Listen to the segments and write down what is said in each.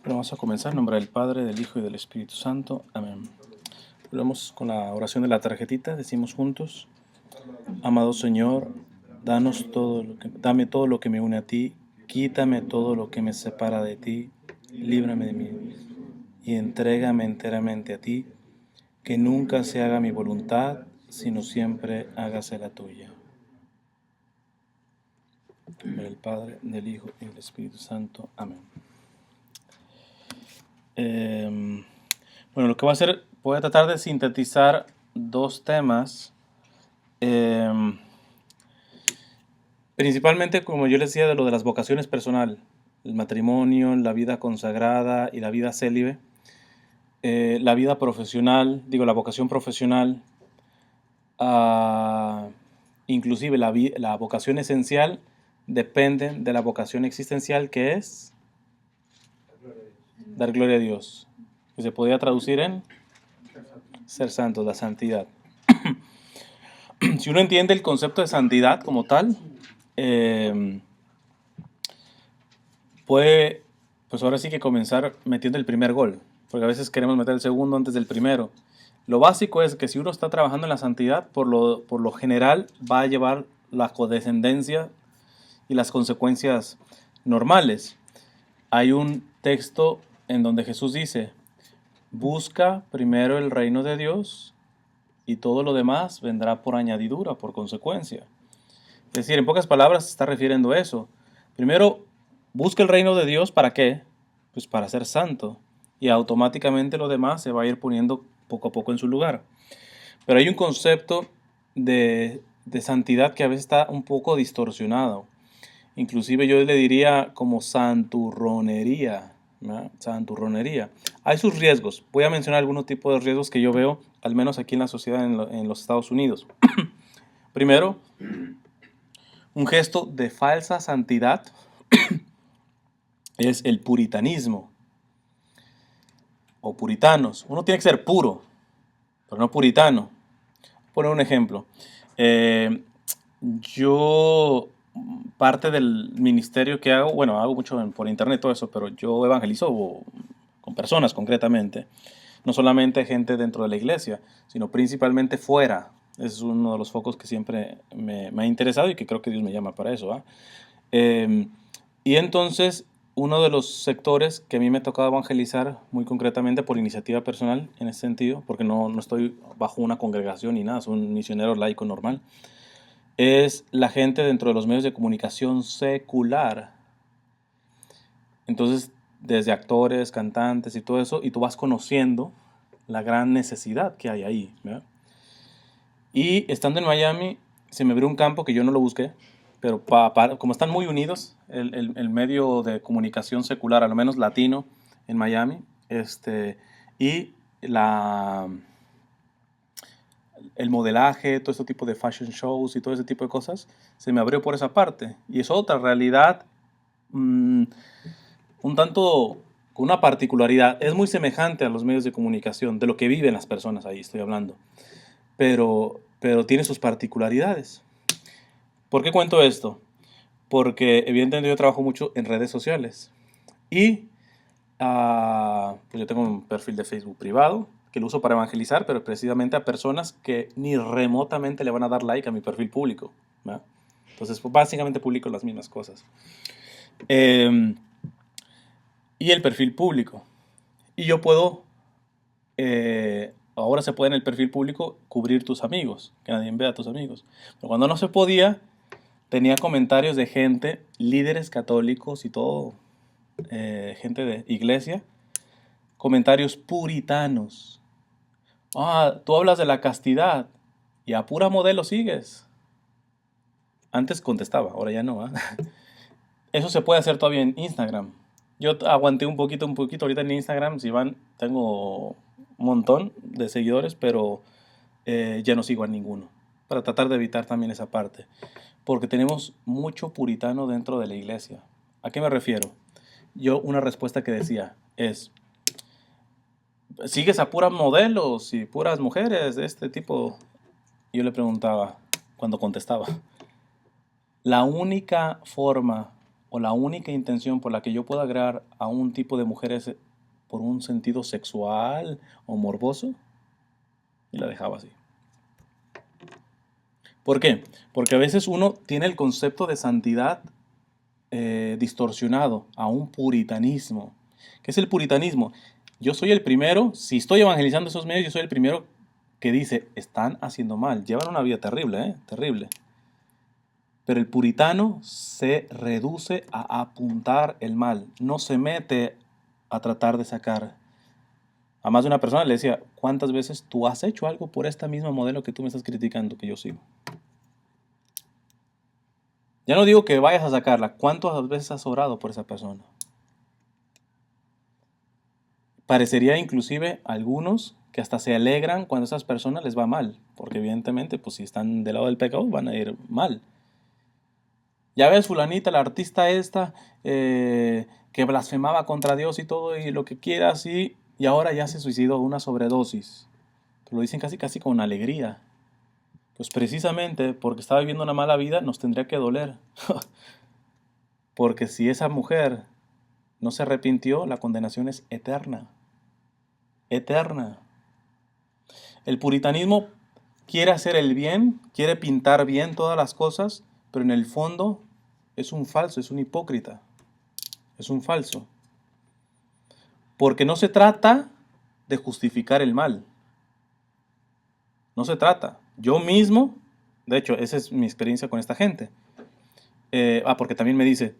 Bueno, vamos a comenzar en nombre del Padre, del Hijo y del Espíritu Santo. Amén. Volvemos con la oración de la tarjetita. Decimos juntos: amado Señor, dame todo lo que me une a ti, quítame todo lo que me separa de ti, líbrame de mí y entrégame enteramente a ti, que nunca se haga mi voluntad, sino siempre hágase la tuya. En nombre del Padre, del Hijo y del Espíritu Santo. Amén. Bueno, lo que voy a hacer, voy a tratar de sintetizar dos temas. Principalmente, como yo les decía, de lo de las vocaciones personal, el matrimonio, la vida consagrada y la vida célibe. La vida profesional, la vocación profesional, inclusive la vocación esencial depende de la vocación existencial, que es dar gloria a Dios, que se podría traducir en ser santos, la santidad. Si uno entiende el concepto de santidad como tal, puede, pues ahora sí que comenzar metiendo el primer gol, porque a veces queremos meter el segundo antes del primero. Lo básico es que si uno está trabajando en la santidad, por lo general va a llevar la condescendencia y las consecuencias normales. Hay un texto en donde Jesús dice: busca primero el reino de Dios y todo lo demás vendrá por añadidura, por consecuencia. Es decir, en pocas palabras se está refiriendo a eso. Primero, busca el reino de Dios, ¿para qué? Pues para ser santo. Y automáticamente lo demás se va a ir poniendo poco a poco en su lugar. Pero hay un concepto de santidad que a veces está un poco distorsionado. Inclusive yo le diría como santurronería, ¿no? Santurronería. Hay sus riesgos. Voy a mencionar algunos tipos de riesgos que yo veo, al menos aquí en la sociedad en los Estados Unidos. Primero, un gesto de falsa santidad es el puritanismo o puritanos. Uno tiene que ser puro, pero no puritano. Voy a poner un ejemplo. Yo, parte del ministerio que hago, bueno, hago mucho por internet todo eso, pero yo evangelizo con personas concretamente. No solamente gente dentro de la iglesia, sino principalmente fuera. Es uno de los focos que siempre me ha interesado y que creo que Dios me llama para eso. Y entonces, uno de los sectores que a mí me ha tocado evangelizar muy concretamente por iniciativa personal en ese sentido, porque no estoy bajo una congregación ni nada, soy un misionero laico normal, es la gente dentro de los medios de comunicación secular. Entonces, desde actores, cantantes y todo eso, y tú vas conociendo la gran necesidad que hay ahí, ¿verdad? Y estando en Miami, se me abrió un campo que yo no lo busqué, pero como están muy unidos, el medio de comunicación secular, al menos latino, en Miami, y el modelaje, todo este tipo de fashion shows y todo ese tipo de cosas, se me abrió por esa parte. Y es otra realidad, un tanto con una particularidad. Es muy semejante a los medios de comunicación, de lo que viven las personas ahí, estoy hablando. Pero tiene sus particularidades. ¿Por qué cuento esto? Porque evidentemente yo trabajo mucho en redes sociales. Y pues yo tengo un perfil de Facebook privado que lo uso para evangelizar, pero precisamente a personas que ni remotamente le van a dar like a mi perfil público, ¿verdad? Entonces, pues, básicamente publico las mismas cosas. Y el perfil público. Y yo puedo, ahora se puede en el perfil público cubrir tus amigos, que nadie vea a tus amigos. Pero cuando no se podía, tenía comentarios de gente, líderes católicos y todo, gente de iglesia, comentarios puritanos. Tú hablas de la castidad y a pura modelo sigues. Antes contestaba, ahora ya no. Eso se puede hacer todavía en Instagram. Yo aguanté un poquito. Ahorita en Instagram, si van, tengo un montón de seguidores, pero ya no sigo a ninguno. Para tratar de evitar también esa parte. Porque tenemos mucho puritano dentro de la iglesia. ¿A qué me refiero? Yo una respuesta que decía es: ¿sigues a puras modelos y puras mujeres de este tipo? Yo le preguntaba cuando contestaba: la única forma o la única intención por la que yo puedo agradar a un tipo de mujeres por un sentido sexual o morboso, y la dejaba así. ¿Por qué? Porque a veces uno tiene el concepto de santidad distorsionado a un puritanismo. ¿Qué es el puritanismo? Yo soy el primero, si estoy evangelizando esos medios, yo soy el primero que dice, están haciendo mal, llevan una vida terrible, terrible. Pero el puritano se reduce a apuntar el mal, no se mete a tratar de sacar. A más de una persona le decía, ¿cuántas veces tú has hecho algo por esta misma modelo que tú me estás criticando que yo sigo? Ya no digo que vayas a sacarla, ¿cuántas veces has orado por esa persona? Parecería inclusive algunos que hasta se alegran cuando a esas personas les va mal, porque evidentemente, pues si están del lado del pecado, van a ir mal. Ya ves, fulanita, la artista esta, que blasfemaba contra Dios y todo, y lo que quieras, y ahora ya se suicidó, una sobredosis. Pero lo dicen casi casi con alegría. Pues precisamente porque estaba viviendo una mala vida, nos tendría que doler. Porque si esa mujer no se arrepintió, la condenación es eterna. Eterna. El puritanismo quiere hacer el bien, quiere pintar bien todas las cosas, pero en el fondo es un falso, es un hipócrita, es un falso. Porque no se trata de justificar el mal. No se trata. Yo mismo, de hecho, esa es mi experiencia con esta gente. Porque también me dice,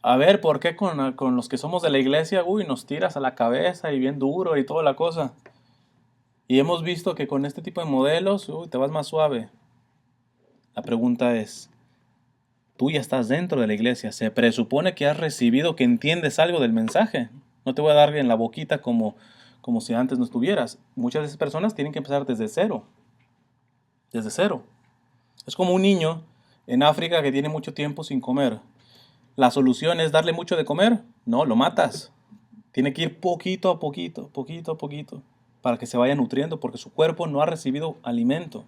a ver, ¿por qué con los que somos de la iglesia, nos tiras a la cabeza y bien duro y toda la cosa? Y hemos visto que con este tipo de modelos, te vas más suave. La pregunta es, tú ya estás dentro de la iglesia. Se presupone que has recibido, que entiendes algo del mensaje. No te voy a dar en la boquita como si antes no estuvieras. Muchas de esas personas tienen que empezar desde cero. Desde cero. Es como un niño en África que tiene mucho tiempo sin comer. ¿La solución es darle mucho de comer? No, lo matas. Tiene que ir poquito a poquito, poquito a poquito, para que se vaya nutriendo, porque su cuerpo no ha recibido alimento.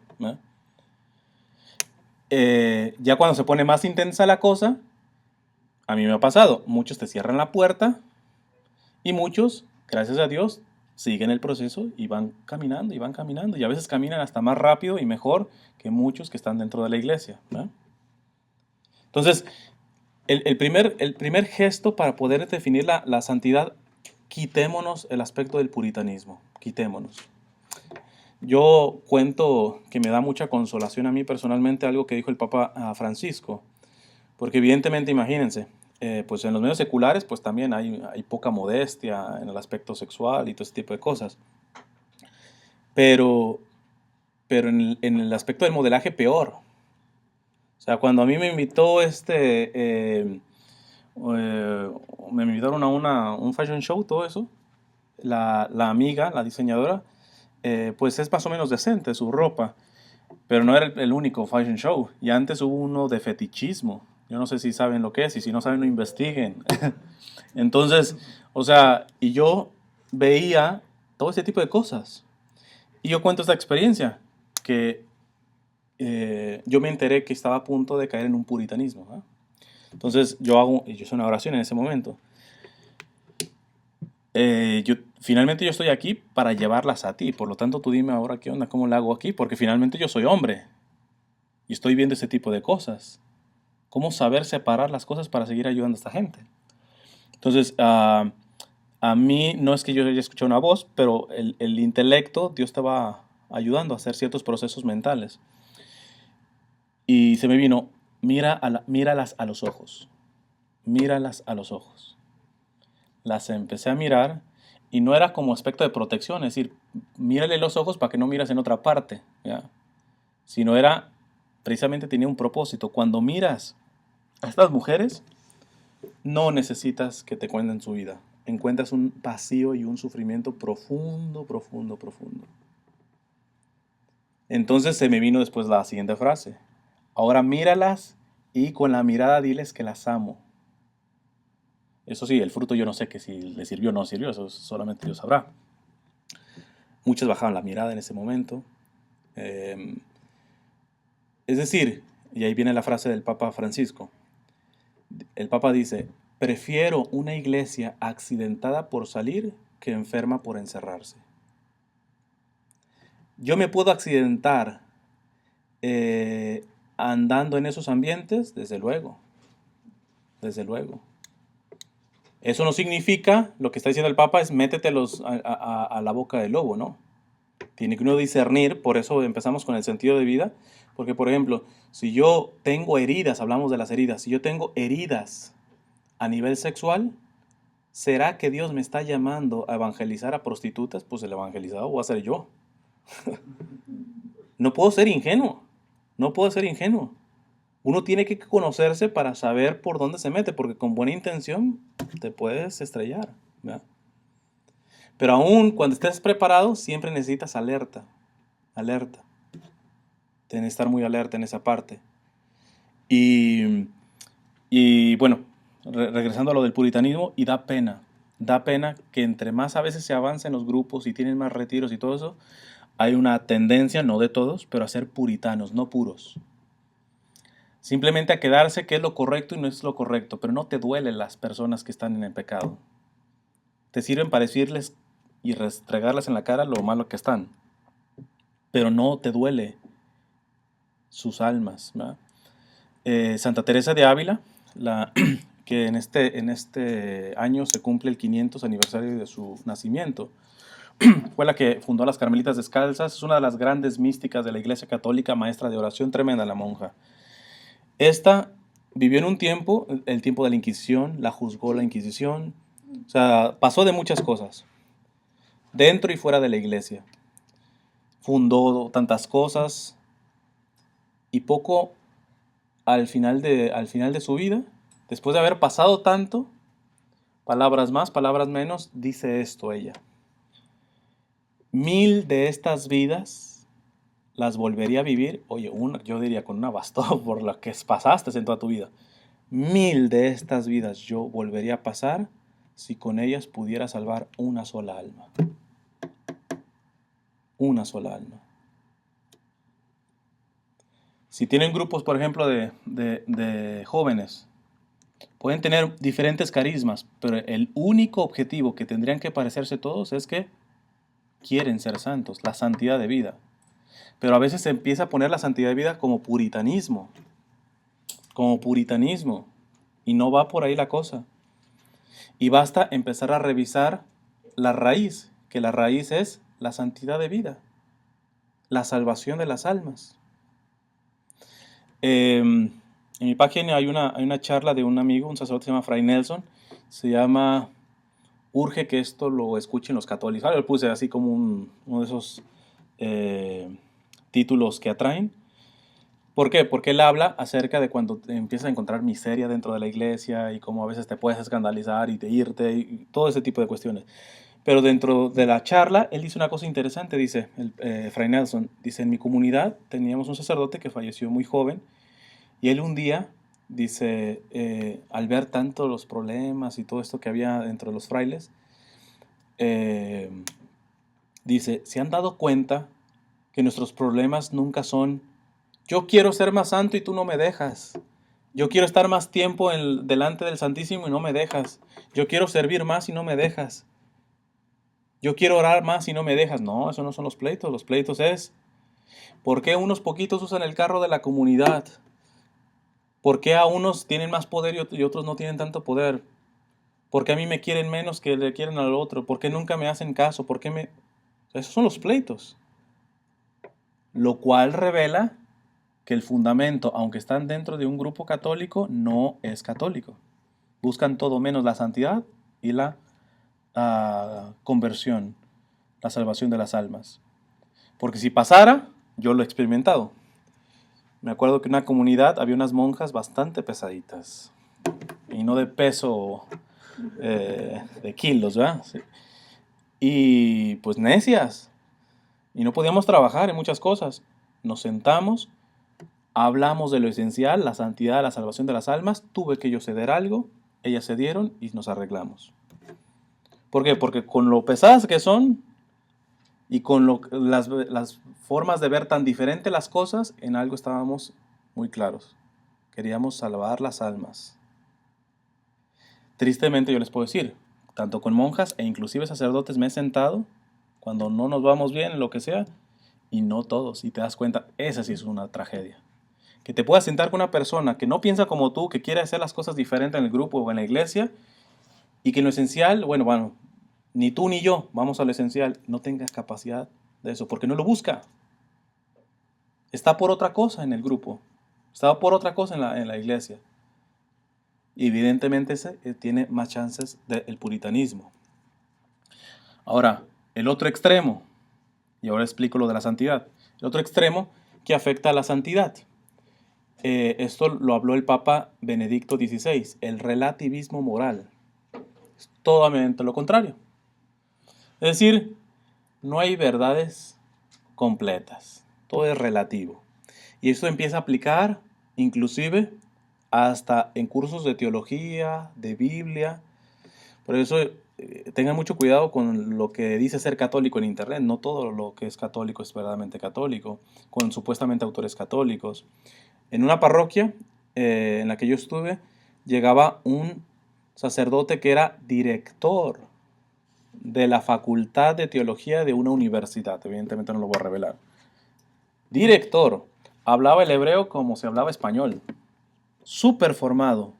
Ya cuando se pone más intensa la cosa, a mí me ha pasado, muchos te cierran la puerta y muchos, gracias a Dios, siguen el proceso y van caminando y van caminando. Y a veces caminan hasta más rápido y mejor que muchos que están dentro de la iglesia. Entonces, el primer gesto para poder definir la santidad, quitémonos el aspecto del puritanismo. Quitémonos. Yo cuento que me da mucha consolación a mí personalmente algo que dijo el Papa Francisco. Porque evidentemente, imagínense, pues en los medios seculares pues también hay poca modestia en el aspecto sexual y todo ese tipo de cosas. Pero, pero en el aspecto del modelaje peor. O sea, cuando a mí me invitó me invitaron a un fashion show, todo eso, la amiga, la diseñadora, pues es más o menos decente su ropa. Pero no era el único fashion show. Y antes hubo uno de fetichismo. Yo no sé si saben lo que es, y si no saben, no investiguen. Entonces, o sea, y yo veía todo ese tipo de cosas. Y yo cuento esta experiencia, que yo me enteré que estaba a punto de caer en un puritanismo. Entonces, yo hice una oración en ese momento. Finalmente yo estoy aquí para llevarlas a ti. Por lo tanto, tú dime ahora qué onda, cómo la hago aquí, porque finalmente yo soy hombre. Y estoy viendo ese tipo de cosas. ¿Cómo saber separar las cosas para seguir ayudando a esta gente? Entonces, a mí no es que yo haya escuchado una voz, pero el intelecto, Dios estaba ayudando a hacer ciertos procesos mentales. Y se me vino, míralas a los ojos. Míralas a los ojos. Las empecé a mirar y no era como aspecto de protección, es decir, mírale los ojos para que no miras en otra parte, ¿ya? Sino era, precisamente tenía un propósito. Cuando miras a estas mujeres, no necesitas que te cuenten su vida. Encuentras un vacío y un sufrimiento profundo, profundo, profundo. Entonces se me vino después la siguiente frase. Ahora míralas y con la mirada diles que las amo. Eso sí, el fruto yo no sé que si le sirvió o no sirvió, eso solamente Dios sabrá. Muchos bajaban la mirada en ese momento. Es decir, y ahí viene la frase del Papa Francisco, El Papa dice, prefiero una iglesia accidentada por salir que enferma por encerrarse. Yo me puedo accidentar eh, andando en esos ambientes, desde luego, desde luego. Eso no significa, lo que está diciendo el Papa es métetelos a la boca del lobo, ¿no? Tiene que uno discernir, por eso empezamos con el sentido de vida, porque por ejemplo, si yo tengo heridas, hablamos de las heridas, si yo tengo heridas a nivel sexual, ¿será que Dios me está llamando a evangelizar a prostitutas? Pues el evangelizado voy a ser yo. No puedo ser ingenuo, no puedo ser ingenuo. Uno tiene que conocerse para saber por dónde se mete, porque con buena intención te puedes estrellar, ¿verdad? Pero aún cuando estés preparado, siempre necesitas alerta, alerta. Tienes que estar muy alerta en esa parte. Y bueno, regresando a lo del puritanismo, y da pena que entre más a veces se avanza en los grupos y tienen más retiros y todo eso, hay una tendencia, no de todos, pero a ser puritanos, no puros. Simplemente a quedarse que es lo correcto y no es lo correcto, pero no te duelen las personas que están en el pecado. Te sirven para decirles y restregarles en la cara lo malo que están, pero no te duele sus almas, ¿verdad? Santa Teresa de Ávila, que en este año se cumple el 500 aniversario de su nacimiento, fue la que fundó las Carmelitas Descalzas, es una de las grandes místicas de la Iglesia Católica, maestra de oración, tremenda la monja. Esta vivió en un tiempo, el tiempo de la Inquisición, la juzgó la Inquisición, o sea, pasó de muchas cosas, dentro y fuera de la Iglesia. Fundó tantas cosas y poco al final de su vida, después de haber pasado tanto, palabras más, palabras menos, dice esto ella. 1000 de estas vidas las volvería a vivir, oye, yo diría con una bastón por lo que pasaste en toda tu vida. 1000 de estas vidas yo volvería a pasar si con ellas pudiera salvar una sola alma. Una sola alma. Si tienen grupos, por ejemplo, de jóvenes, pueden tener diferentes carismas, pero el único objetivo que tendrían que parecerse todos es que quieren ser santos, la santidad de vida. Pero a veces se empieza a poner la santidad de vida como puritanismo, y no va por ahí la cosa. Y basta empezar a revisar la raíz, que la raíz es la santidad de vida, la salvación de las almas. En mi página hay una charla de un amigo, un sacerdote que se llama Fray Nelson, se llama Urge que esto lo escuchen los católicos. Ahora lo puse así como uno de esos títulos que atraen. ¿Por qué? Porque él habla acerca de cuando te empiezas a encontrar miseria dentro de la iglesia y cómo a veces te puedes escandalizar y te irte y todo ese tipo de cuestiones. Pero dentro de la charla, él dice una cosa interesante, dice Fray Nelson, dice, en mi comunidad teníamos un sacerdote que falleció muy joven y él un día, dice, al ver tanto los problemas y todo esto que había dentro de los frailes, dice, ¿se han dado cuenta que nuestros problemas nunca son, yo quiero ser más santo y tú no me dejas? Yo quiero estar más tiempo delante del Santísimo y no me dejas. Yo quiero servir más y no me dejas. Yo quiero orar más y no me dejas. No, eso no son los pleitos. Los pleitos es, ¿por qué unos poquitos usan el carro de la comunidad? ¿Por qué a unos tienen más poder y otros no tienen tanto poder? ¿Por qué a mí me quieren menos que le quieren al otro? ¿Por qué nunca me hacen caso? ¿Por qué me...? Esos son los pleitos. Lo cual revela que el fundamento, aunque están dentro de un grupo católico, no es católico. Buscan todo menos la santidad y la conversión, la salvación de las almas. Porque si pasara, yo lo he experimentado. Me acuerdo que en una comunidad había unas monjas bastante pesaditas. Y no de peso de kilos, ¿verdad? Sí. Y pues necias. Y no podíamos trabajar en muchas cosas. Nos sentamos, hablamos de lo esencial, la santidad, la salvación de las almas. Tuve que yo ceder algo, ellas cedieron y nos arreglamos. ¿Por qué? Porque con lo pesadas que son y con las formas de ver tan diferente las cosas, en algo estábamos muy claros. Queríamos salvar las almas. Tristemente yo les puedo decir, tanto con monjas e inclusive sacerdotes me he sentado cuando no nos vamos bien, lo que sea, y no todos. Y te das cuenta, esa sí es una tragedia. Que te puedas sentar con una persona que no piensa como tú, que quiere hacer las cosas diferentes en el grupo o en la iglesia, y que en lo esencial, bueno, ni tú ni yo, vamos a lo esencial, no tengas capacidad de eso, porque no lo busca. Está por otra cosa en el grupo, está por otra cosa en la iglesia. Y evidentemente ese tiene más chances del puritanismo. Ahora, el otro extremo, y ahora explico lo de la santidad, el otro extremo que afecta a la santidad. Esto lo habló el Papa Benedicto XVI, el relativismo moral. Es totalmente lo contrario. Es decir, no hay verdades completas, todo es relativo. Y esto empieza a aplicar inclusive hasta en cursos de teología, de Biblia. Por eso tengan mucho cuidado con lo que dice ser católico en Internet. No todo lo que es católico es verdaderamente católico, con supuestamente autores católicos. En una parroquia en la que yo estuve, llegaba un sacerdote que era director de la Facultad de Teología de una universidad. Evidentemente no lo voy a revelar. Director. Hablaba el hebreo como se hablaba español. Súper formado,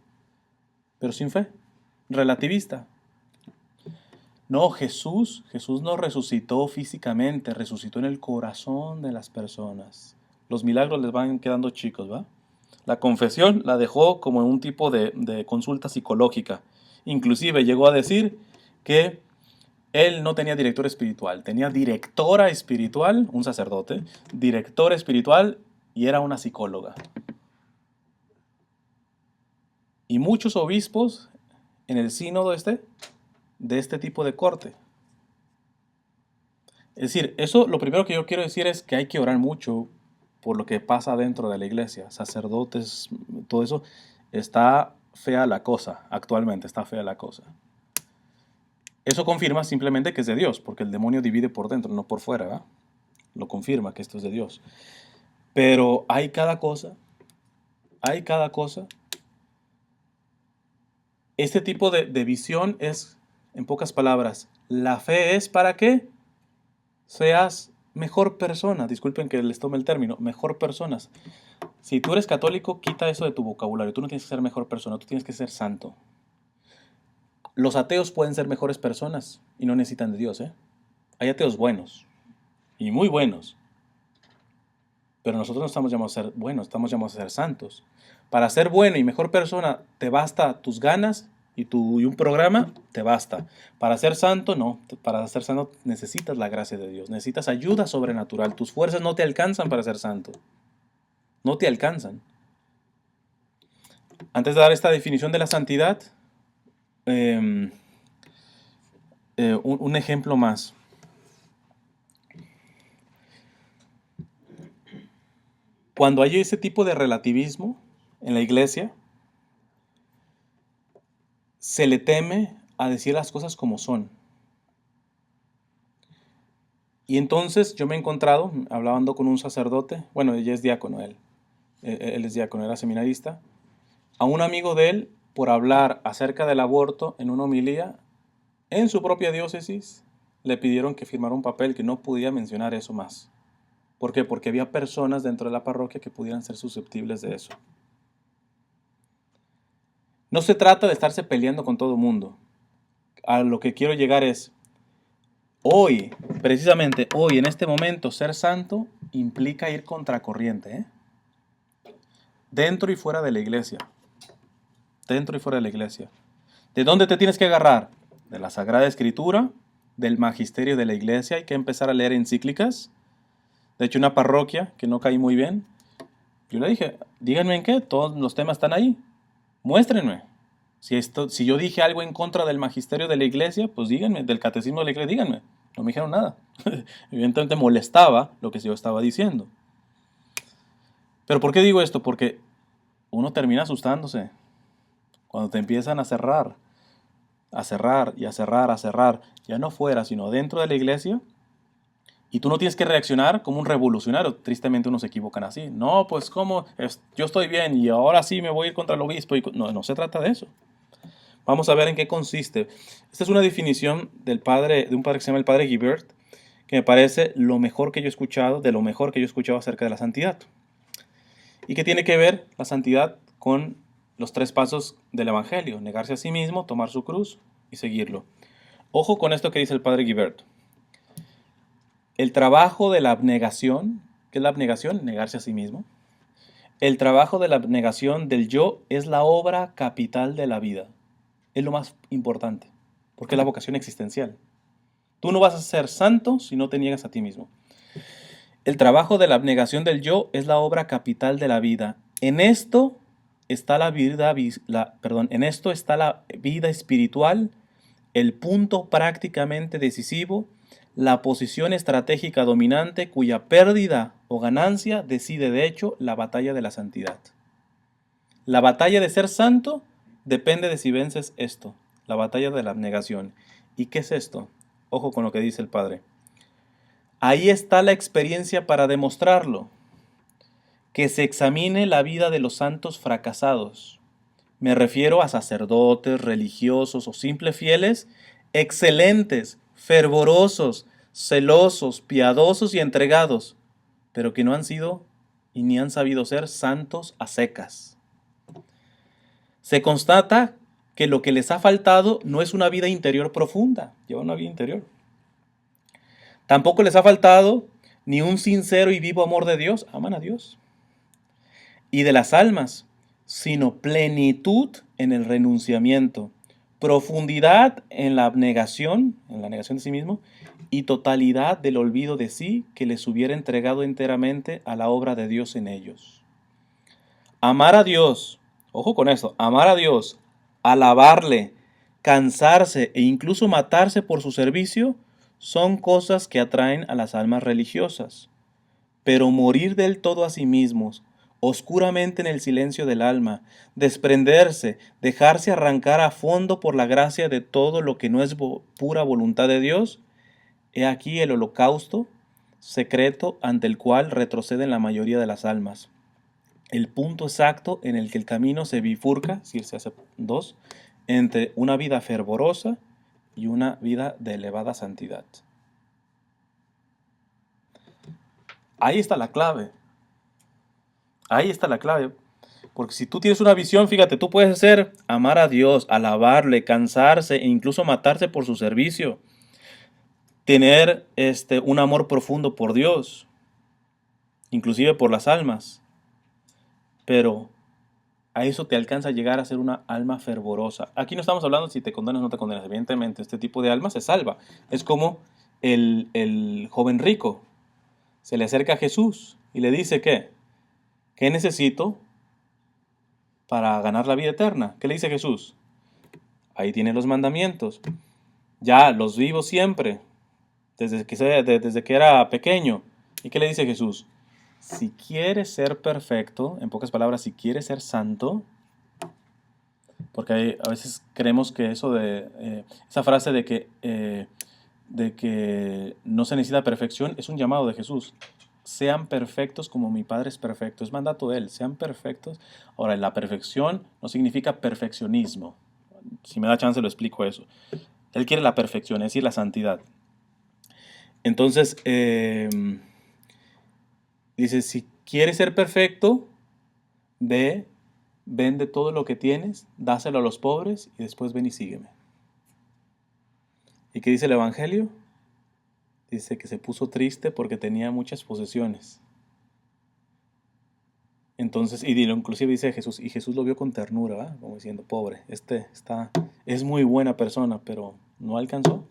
pero sin fe. Relativista. No, Jesús no resucitó físicamente, resucitó en el corazón de las personas. Los milagros les van quedando chicos, ¿va? La confesión la dejó como en un tipo de consulta psicológica. Inclusive llegó a decir que él no tenía director espiritual, tenía directora espiritual, un sacerdote, directora espiritual y era una psicóloga. Y muchos obispos en el sínodo de este tipo de corte. Es decir, eso lo primero que yo quiero decir es que hay que orar mucho por lo que pasa dentro de la iglesia, sacerdotes, todo eso. Está fea la cosa, actualmente está fea la cosa. Eso confirma simplemente que es de Dios, porque el demonio divide por dentro, no por fuera, ¿verdad? Lo confirma que esto es de Dios. Pero hay cada cosa. Este tipo de visión es, en pocas palabras, la fe es para que seas mejor persona. Disculpen que les tome el término, mejor personas. Si tú eres católico, quita eso de tu vocabulario. Tú no tienes que ser mejor persona, tú tienes que ser santo. Los ateos pueden ser mejores personas y no necesitan de Dios, ¿eh? Hay ateos buenos y muy buenos. Pero nosotros no estamos llamados a ser buenos, estamos llamados a ser santos. Para ser bueno y mejor persona, ¿te basta tus ganas y un programa? Te basta. Para ser santo, no. Para ser santo necesitas la gracia de Dios. Necesitas ayuda sobrenatural. Tus fuerzas no te alcanzan para ser santo. No te alcanzan. Antes de dar esta definición de la santidad, un ejemplo más. Cuando hay ese tipo de relativismo en la iglesia, se le teme a decir las cosas como son. Y entonces yo me he encontrado, hablando con un sacerdote, bueno, ella es diácono, él es diácono, era seminarista, a un amigo de él por hablar acerca del aborto en una homilía en su propia diócesis, le pidieron que firmara un papel que no podía mencionar eso más. ¿Por qué? Porque había personas dentro de la parroquia que pudieran ser susceptibles de eso. No se trata de estarse peleando con todo el mundo. A lo que quiero llegar es, hoy, precisamente hoy, en este momento, ser santo implica ir contracorriente, ¿eh? Dentro y fuera de la iglesia. Dentro y fuera de la iglesia. ¿De dónde te tienes que agarrar? De la Sagrada Escritura, del magisterio de la iglesia. Hay que empezar a leer encíclicas. De hecho, una parroquia que no caí muy bien, yo le dije, díganme en qué, todos los temas están ahí. Muéstrenme. Si yo dije algo en contra del magisterio de la iglesia, pues díganme, del catecismo de la iglesia, díganme. No me dijeron nada. Evidentemente molestaba lo que yo estaba diciendo. ¿Pero por qué digo esto? Porque uno termina asustándose. Cuando te empiezan a cerrar y a cerrar, ya no fuera, sino dentro de la iglesia, y tú no tienes que reaccionar como un revolucionario. Tristemente unos se equivocan así. No, pues como yo estoy bien y ahora sí me voy a ir contra el obispo. No se trata de eso. Vamos a ver en qué consiste. Esta es una definición de un padre que se llama el padre Guibert, que me parece lo mejor que yo he escuchado, de lo mejor que yo he escuchado acerca de la santidad. Y que tiene que ver la santidad con los 3 pasos del Evangelio: negarse a sí mismo, tomar su cruz y seguirlo. Ojo con esto que dice el padre Guibert. El trabajo de la abnegación, ¿qué es la abnegación? Negarse a sí mismo. El trabajo de la abnegación del yo es la obra capital de la vida. Es lo más importante, porque es la vocación existencial. Tú no vas a ser santo si no te niegas a ti mismo. El trabajo de la abnegación del yo es la obra capital de la vida. En esto está la vida, en esto está la vida espiritual, el punto prácticamente decisivo, la posición estratégica dominante cuya pérdida o ganancia decide de hecho la batalla de la santidad. La batalla de ser santo depende de si vences esto, la batalla de la abnegación. ¿Y qué es esto? Ojo con lo que dice el Padre. Ahí está la experiencia para demostrarlo. Que se examine la vida de los santos fracasados. Me refiero a sacerdotes, religiosos o simples fieles, excelentes, fervorosos, celosos, piadosos y entregados, pero que no han sido y ni han sabido ser santos a secas. Se constata que lo que les ha faltado no es una vida interior profunda, llevan una vida interior. Tampoco les ha faltado ni un sincero y vivo amor de Dios, aman a Dios, y de las almas, sino plenitud en el renunciamiento, profundidad en la abnegación, en la negación de sí mismo, y totalidad del olvido de sí que les hubiera entregado enteramente a la obra de Dios en ellos. Amar a Dios, ojo con esto, amar a Dios, alabarle, cansarse e incluso matarse por su servicio, son cosas que atraen a las almas religiosas. Pero morir del todo a sí mismos, oscuramente en el silencio del alma, desprenderse, dejarse arrancar a fondo por la gracia de todo lo que no es pura voluntad de Dios, he aquí el holocausto secreto ante el cual retroceden la mayoría de las almas. El punto exacto en el que el camino se bifurca, si se hace 2, entre una vida fervorosa y una vida de elevada santidad. Ahí está la clave. Ahí está la clave. Porque si tú tienes una visión, fíjate, tú puedes hacer amar a Dios, alabarle, cansarse e incluso matarse por su servicio. Tener un amor profundo por Dios, inclusive por las almas. Pero a eso te alcanza a llegar a ser una alma fervorosa. Aquí no estamos hablando si te condenas o no te condenas. Evidentemente, este tipo de alma se salva. Es como el joven rico. Se le acerca a Jesús y le dice ¿qué? ¿Qué necesito para ganar la vida eterna? ¿Qué le dice Jesús? Ahí tiene los mandamientos. Ya los vivo siempre, desde que era pequeño. ¿Y qué le dice Jesús? Si quieres ser perfecto, en pocas palabras, si quieres ser santo, porque a veces creemos que esa frase de que no se necesita perfección es un llamado de Jesús. Sean perfectos como mi Padre es perfecto. Es mandato de Él, sean perfectos. Ahora, la perfección no significa perfeccionismo. Si me da chance lo explico eso. Él quiere la perfección, es decir, la santidad. Entonces, dice, si quieres ser perfecto, vende todo lo que tienes, dáselo a los pobres y después ven y sígueme. ¿Y qué dice el Evangelio? Dice que se puso triste porque tenía muchas posesiones. Entonces, inclusive dice Jesús, y Jesús lo vio con ternura, ¿verdad? Como diciendo, pobre, es muy buena persona, pero no alcanzó.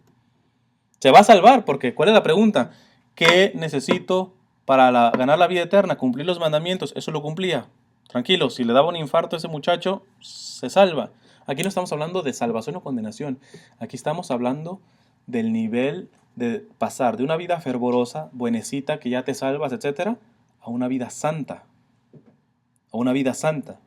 Se va a salvar, porque ¿cuál es la pregunta? ¿Qué necesito para ganar la vida eterna? Cumplir los mandamientos. Eso lo cumplía. Tranquilo, si le daba un infarto a ese muchacho, se salva. Aquí no estamos hablando de salvación o condenación. Aquí estamos hablando del nivel de pasar de una vida fervorosa, buenecita, que ya te salvas, etcétera, a una vida santa. A una vida santa.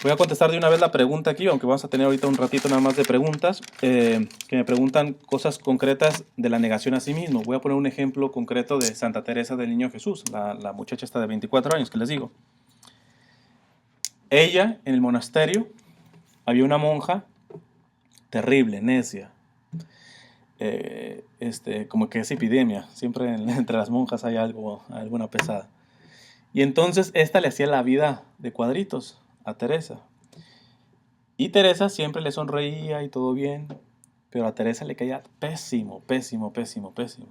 Voy a contestar de una vez la pregunta aquí, aunque vamos a tener ahorita un ratito nada más de preguntas, que me preguntan cosas concretas de la negación a sí mismo. Voy a poner un ejemplo concreto de Santa Teresa del Niño Jesús, la muchacha esta de 24 años que les digo. Ella, en el monasterio, había una monja terrible, necia. Como que es epidemia. Siempre entre las monjas hay alguna pesada. Y entonces esta le hacía la vida de cuadritos a Teresa. Y Teresa siempre le sonreía y todo bien. Pero a Teresa le caía pésimo, pésimo, pésimo, pésimo.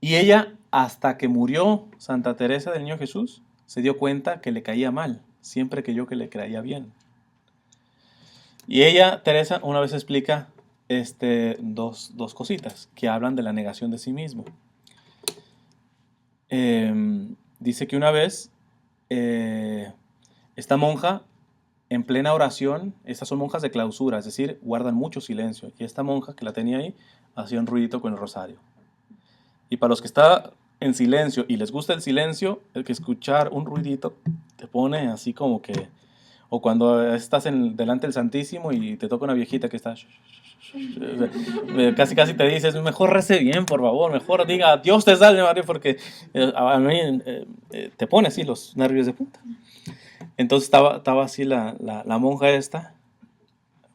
Y ella, hasta que murió Santa Teresa del Niño Jesús, se dio cuenta que le caía mal. Siempre creyó que le caía bien. Y ella, Teresa, una vez explica dos cositas que hablan de la negación de sí mismo. Dice que una vez esta monja, en plena oración, estas son monjas de clausura, es decir, guardan mucho silencio. Y esta monja que la tenía ahí hacía un ruidito con el rosario. Y para los que están en silencio y les gusta el silencio, el que escuchar un ruidito te pone así como que... O cuando estás delante del Santísimo y te toca una viejita que está... Casi casi te dices, mejor rece bien, por favor, mejor diga, Dios te salve María, porque a mí te pone así los nervios de punta. Entonces estaba así la monja esta.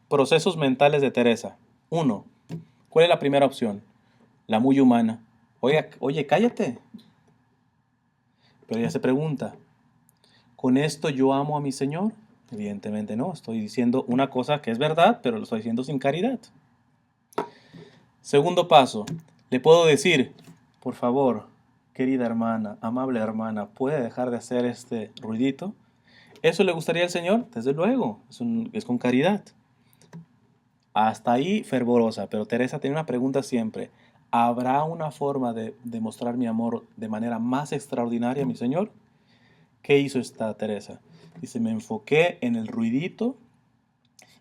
Procesos mentales de Teresa. 1. ¿Cuál es la primera opción? La muy humana. Oye, cállate. Pero ella se pregunta, ¿con esto yo amo a mi Señor? Evidentemente no, estoy diciendo una cosa que es verdad, pero lo estoy diciendo sin caridad. Segundo paso, le puedo decir, por favor, querida hermana, amable hermana, ¿puede dejar de hacer este ruidito? ¿Eso le gustaría al Señor? Desde luego, es con caridad. Hasta ahí fervorosa, pero Teresa tiene una pregunta siempre. ¿Habrá una forma de demostrar mi amor de manera más extraordinaria a mi Señor? ¿Qué hizo esta Teresa? Dice, me enfoqué en el ruidito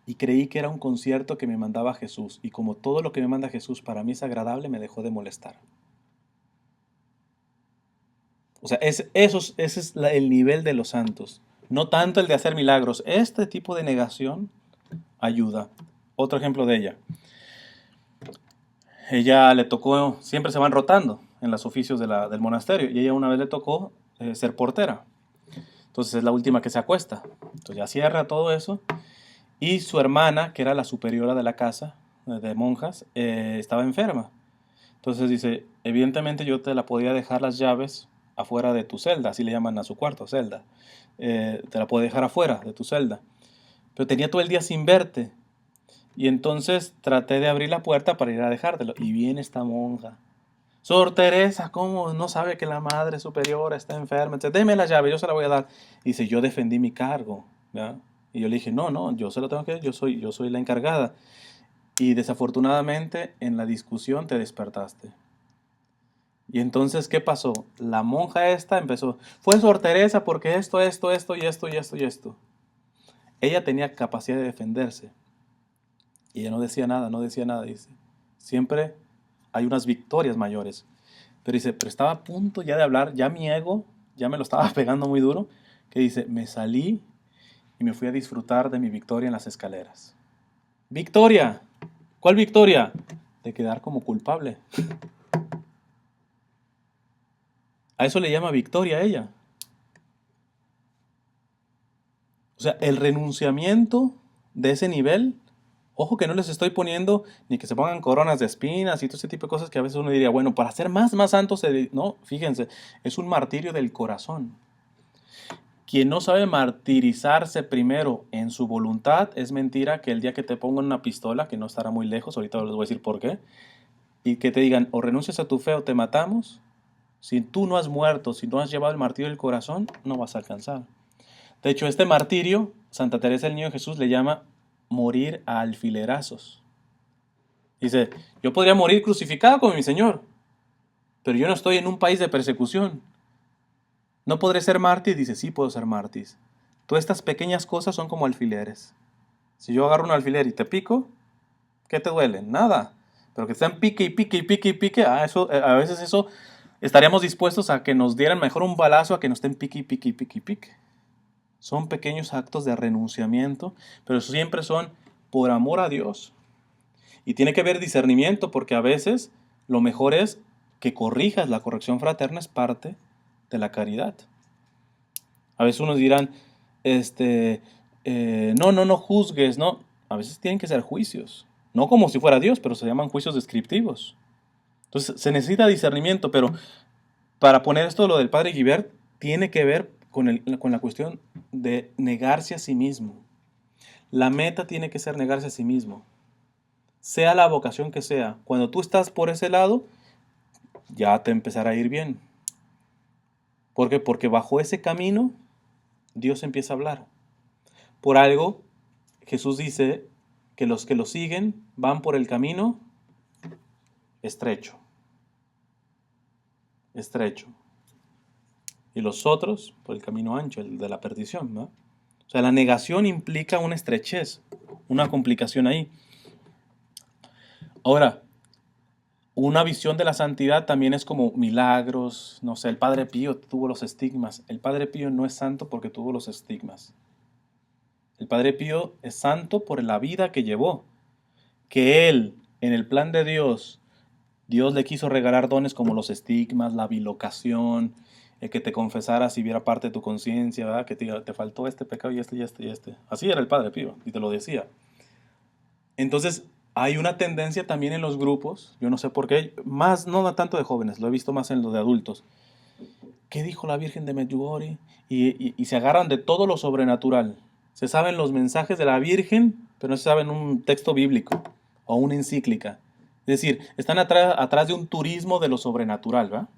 y creí que era un concierto que me mandaba Jesús. Y como todo lo que me manda Jesús para mí es agradable, me dejó de molestar. O sea, ese es el nivel de los santos. No tanto el de hacer milagros. Este tipo de negación ayuda. Otro ejemplo de ella. Ella le tocó, siempre se van rotando en los oficios del monasterio. Y ella una vez le tocó ser portera. Entonces es la última que se acuesta. Entonces ya cierra todo eso. Y su hermana, que era la superiora de la casa de monjas, estaba enferma. Entonces dice, evidentemente yo te la podía dejar las llaves afuera de tu celda, así le llaman a su cuarto, celda. Te la puedo dejar afuera de tu celda. Pero tenía todo el día sin verte. Y entonces traté de abrir la puerta para ir a dejártelo. Y viene esta monja. Sor Teresa, ¿cómo no sabe que la madre superiora está enferma? Entonces, deme la llave, yo se la voy a dar. Y dice, yo defendí mi cargo. ¿Ya? Y yo le dije, no, yo se lo tengo que, yo soy la encargada. Y desafortunadamente en la discusión te despertaste. Y entonces, ¿qué pasó? La monja esta empezó, fue Sor Teresa porque esto, y esto, y esto, y esto. Ella tenía capacidad de defenderse. Y ella no decía nada, dice. Siempre hay unas victorias mayores. Pero dice, pero estaba a punto ya de hablar, ya mi ego, ya me lo estaba pegando muy duro, que dice, me salí y me fui a disfrutar de mi victoria en las escaleras. ¡Victoria! ¿Cuál victoria? De quedar como culpable. A eso le llama victoria a ella. O sea, el renunciamiento de ese nivel, ojo que no les estoy poniendo ni que se pongan coronas de espinas y todo ese tipo de cosas que a veces uno diría, bueno, para ser más santos, no, fíjense, es un martirio del corazón. Quien no sabe martirizarse primero en su voluntad, es mentira que el día que te pongan una pistola, que no estará muy lejos, ahorita les voy a decir por qué, y que te digan, o renuncias a tu fe o te matamos, si tú no has muerto, si no has llevado el martirio del corazón, no vas a alcanzar. De hecho, este martirio, Santa Teresa del Niño Jesús le llama morir a alfilerazos. Dice, yo podría morir crucificado como mi Señor, pero yo no estoy en un país de persecución. ¿No podré ser mártir? Dice, sí puedo ser mártir. Todas estas pequeñas cosas son como alfileres. Si yo agarro un alfiler y te pico, ¿qué te duele? Nada. Pero que estén pique y pique y pique y pique, a veces eso estaríamos dispuestos a que nos dieran mejor un balazo a que nos estén pique y pique y pique y pique. Son pequeños actos de renunciamiento, pero siempre son por amor a Dios. Y tiene que haber discernimiento, porque a veces lo mejor es que corrijas. La corrección fraterna es parte de la caridad. A veces unos dirán, no juzgues, no. A veces tienen que ser juicios. No como si fuera Dios, pero se llaman juicios descriptivos. Entonces se necesita discernimiento, pero para poner esto lo del padre Guibert, tiene que ver con la cuestión de negarse a sí mismo. La meta tiene que ser negarse a sí mismo. Sea la vocación que sea. Cuando tú estás por ese lado, ya te empezará a ir bien. ¿Por qué? Porque bajo ese camino, Dios empieza a hablar. Por algo, Jesús dice que los que lo siguen van por el camino estrecho. Estrecho. Y los otros por el camino ancho, el de la perdición, ¿no? O sea, la negación implica una estrechez, una complicación ahí. Ahora, una visión de la santidad también es como milagros, no sé, el Padre Pío tuvo los estigmas. El Padre Pío no es santo porque tuvo los estigmas. El Padre Pío es santo por la vida que llevó. Que él, en el plan de Dios, Dios le quiso regalar dones como los estigmas, la bilocación, el que te confesara si viera parte de tu conciencia, ¿verdad? Que te faltó este pecado y este y este y este. Así era el Padre Pío y te lo decía. Entonces, hay una tendencia también en los grupos, yo no sé por qué, más no tanto de jóvenes, lo he visto más en los de adultos. ¿Qué dijo la Virgen de Medjugorje? Y se agarran de todo lo sobrenatural. Se saben los mensajes de la Virgen, pero no se saben un texto bíblico o una encíclica. Es decir, están atrás de un turismo de lo sobrenatural, ¿verdad?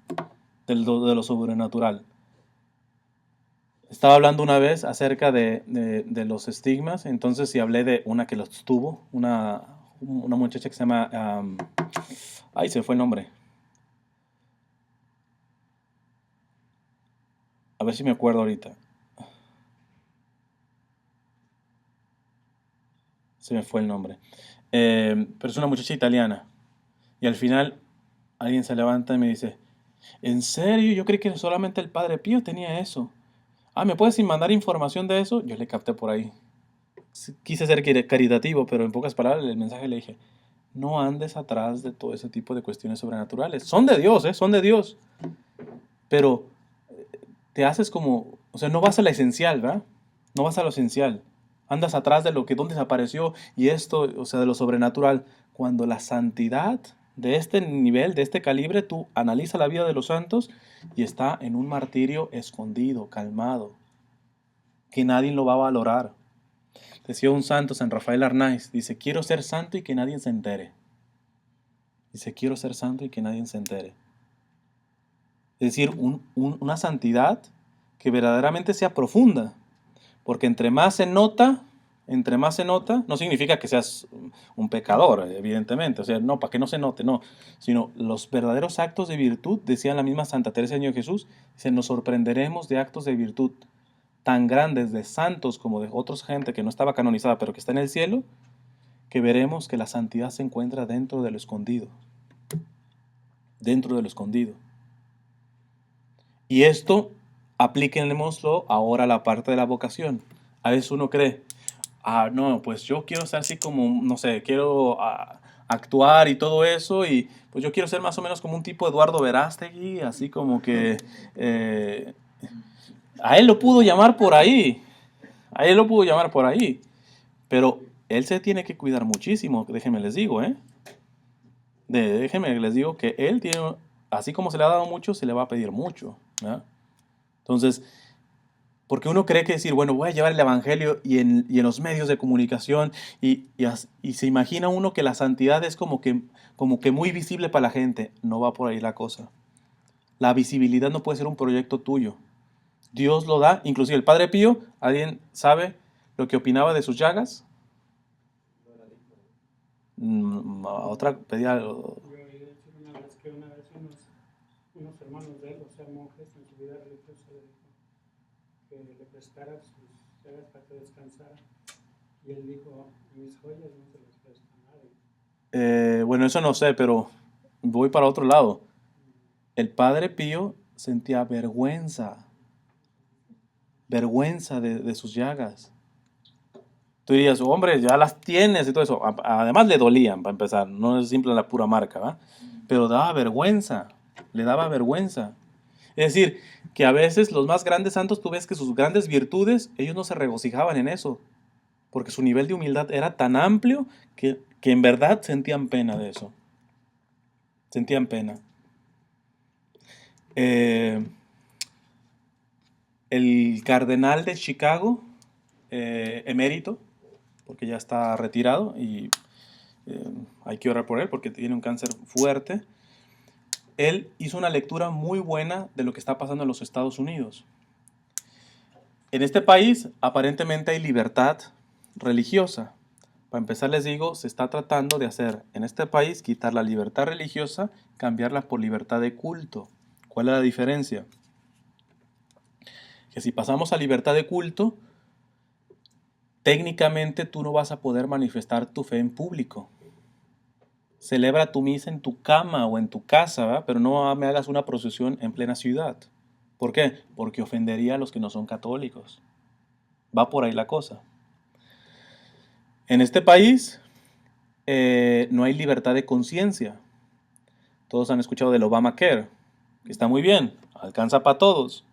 De lo sobrenatural. Estaba hablando una vez acerca de los estigmas, entonces sí hablé de una que los tuvo, una muchacha que se llama... ay, se fue el nombre. A ver si me acuerdo ahorita. Se me fue el nombre. Pero es una muchacha italiana. Y al final alguien se levanta y me dice, ¿en serio? Yo creí que solamente el Padre Pío tenía eso. Ah, ¿me puedes mandar información de eso? Yo le capté por ahí. Quise ser caritativo, pero en pocas palabras el mensaje le dije, no andes atrás de todo ese tipo de cuestiones sobrenaturales. Son de Dios, ¿eh? Son de Dios. Pero te haces como, o sea, no vas a la esencial, ¿verdad? No vas a lo esencial. Andas atrás de lo que, dónde desapareció y esto, o sea, de lo sobrenatural. Cuando la santidad de este nivel, de este calibre, tú analiza la vida de los santos y está en un martirio escondido, calmado, que nadie lo va a valorar. Decía un santo, San Rafael Arnaiz, dice, quiero ser santo y que nadie se entere. Dice, quiero ser santo y que nadie se entere. Es decir, una santidad que verdaderamente sea profunda. Porque entre más se nota, no significa que seas un pecador, evidentemente. O sea, no, para que no se note, no. Sino los verdaderos actos de virtud, decía la misma Santa Teresa de Niño Jesús, dice, nos sorprenderemos de actos de virtud tan grandes de santos como de otros gente que no estaba canonizada, pero que está en el cielo, que veremos que la santidad se encuentra dentro de lo escondido. Dentro de lo escondido. Y esto aplíquenlemoslo ahora a la parte de la vocación. A veces uno cree, no, pues yo quiero ser así como, no sé, quiero actuar y todo eso, y pues yo quiero ser más o menos como un tipo Eduardo Verástegui, así como que a él lo pudo llamar por ahí, pero él se tiene que cuidar muchísimo, déjenme les digo, déjenme les digo que él tiene, así como se le ha dado mucho, se le va a pedir mucho, ¿verdad? Entonces, porque uno cree que decir, bueno, voy a llevar el evangelio y en los medios de comunicación y se imagina uno que la santidad es como que muy visible para la gente. No va por ahí la cosa. La visibilidad no puede ser un proyecto tuyo. Dios lo da, inclusive el Padre Pío, ¿alguien sabe lo que opinaba de sus llagas? Otra pedía algo. Yo oí decir una vez que unos hermanos de él, o sea, monjes, en su vida religiosa le dijo que le prestara sus llagas para que descansara. Y él dijo, mis joyas no se las presto a nadie. Bueno, eso no sé, pero voy para otro lado. El Padre Pío sentía vergüenza de sus llagas. Tú dirías, hombre, ya las tienes y todo eso. Además le dolían, para empezar. No es simple la pura marca, ¿va? Pero daba vergüenza. Le daba vergüenza. Es decir, que a veces los más grandes santos, tú ves que sus grandes virtudes, ellos no se regocijaban en eso. porque su nivel de humildad era tan amplio que en verdad sentían pena de eso. Sentían pena. El cardenal de Chicago, emérito, porque ya está retirado y hay que orar por él porque tiene un cáncer fuerte, él hizo una lectura muy buena de lo que está pasando en los Estados Unidos. En este país aparentemente hay libertad religiosa. Para empezar les digo, se está tratando de hacer en este país, quitar la libertad religiosa, cambiarla por libertad de culto. ¿Cuál es la diferencia? Que si pasamos a libertad de culto, técnicamente tú no vas a poder manifestar tu fe en público. Celebra tu misa en tu cama o en tu casa, ¿verdad? Pero no me hagas una procesión en plena ciudad. ¿Por qué? Porque ofendería a los que no son católicos. Va por ahí la cosa. En este país no hay libertad de conciencia. Todos han escuchado del Obamacare, que está muy bien, alcanza para todos,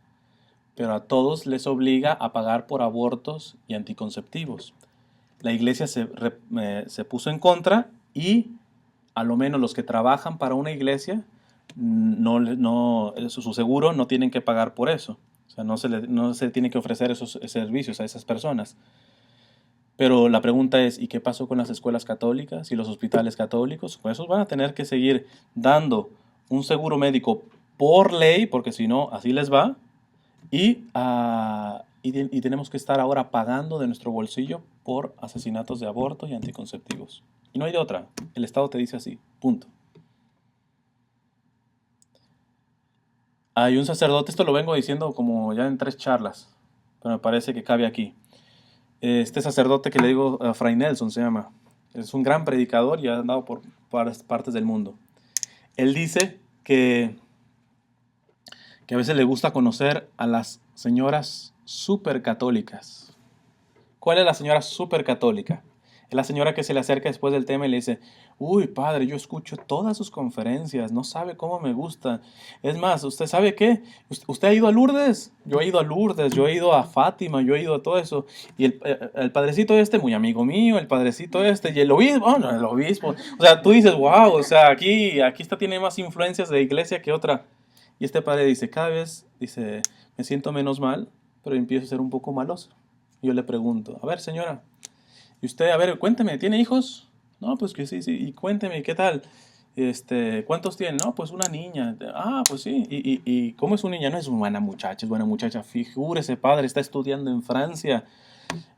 pero a todos les obliga a pagar por abortos y anticonceptivos. La iglesia se puso en contra y a lo menos los que trabajan para una iglesia, su seguro no tienen que pagar por eso. O sea, no se tiene que ofrecer esos servicios a esas personas. Pero la pregunta es, ¿y qué pasó con las escuelas católicas y los hospitales católicos? Pues esos van a tener que seguir dando un seguro médico por ley, porque si no, así les va. Y tenemos que estar ahora pagando de nuestro bolsillo por asesinatos de abortos y anticonceptivos. Y no hay de otra. El Estado te dice así. Punto. Hay un sacerdote, esto lo vengo diciendo como ya en 3 charlas, pero me parece que cabe aquí. Este sacerdote que le digo, Fray Nelson se llama, es un gran predicador y ha andado por varias partes del mundo. Él dice que a veces le gusta conocer a las señoras supercatólicas. ¿Cuál es la señora supercatólica? Es la señora que se le acerca después del tema y le dice, uy, padre, yo escucho todas sus conferencias, no sabe cómo me gusta. Es más, ¿usted sabe qué? ¿Usted ha ido a Lourdes? Yo he ido a Lourdes, yo he ido a Fátima, yo he ido a todo eso. Y el padrecito este, muy amigo mío, el padrecito este, y el obispo, oh, no, el obispo. O sea, tú dices, wow, o sea, aquí esta tiene más influencias de iglesia que otra. Y este padre dice, cada vez, dice, me siento menos mal, pero empiezo a ser un poco maloso. Y yo le pregunto, a ver, señora, y usted, a ver, cuénteme, ¿tiene hijos? No, pues que sí, sí. Y cuénteme, ¿qué tal? ¿Cuántos tiene? No, pues una niña. Ah, pues sí. ¿Y cómo es una niña? No es buena muchacha, es buena muchacha. Figúrese, padre, está estudiando en Francia.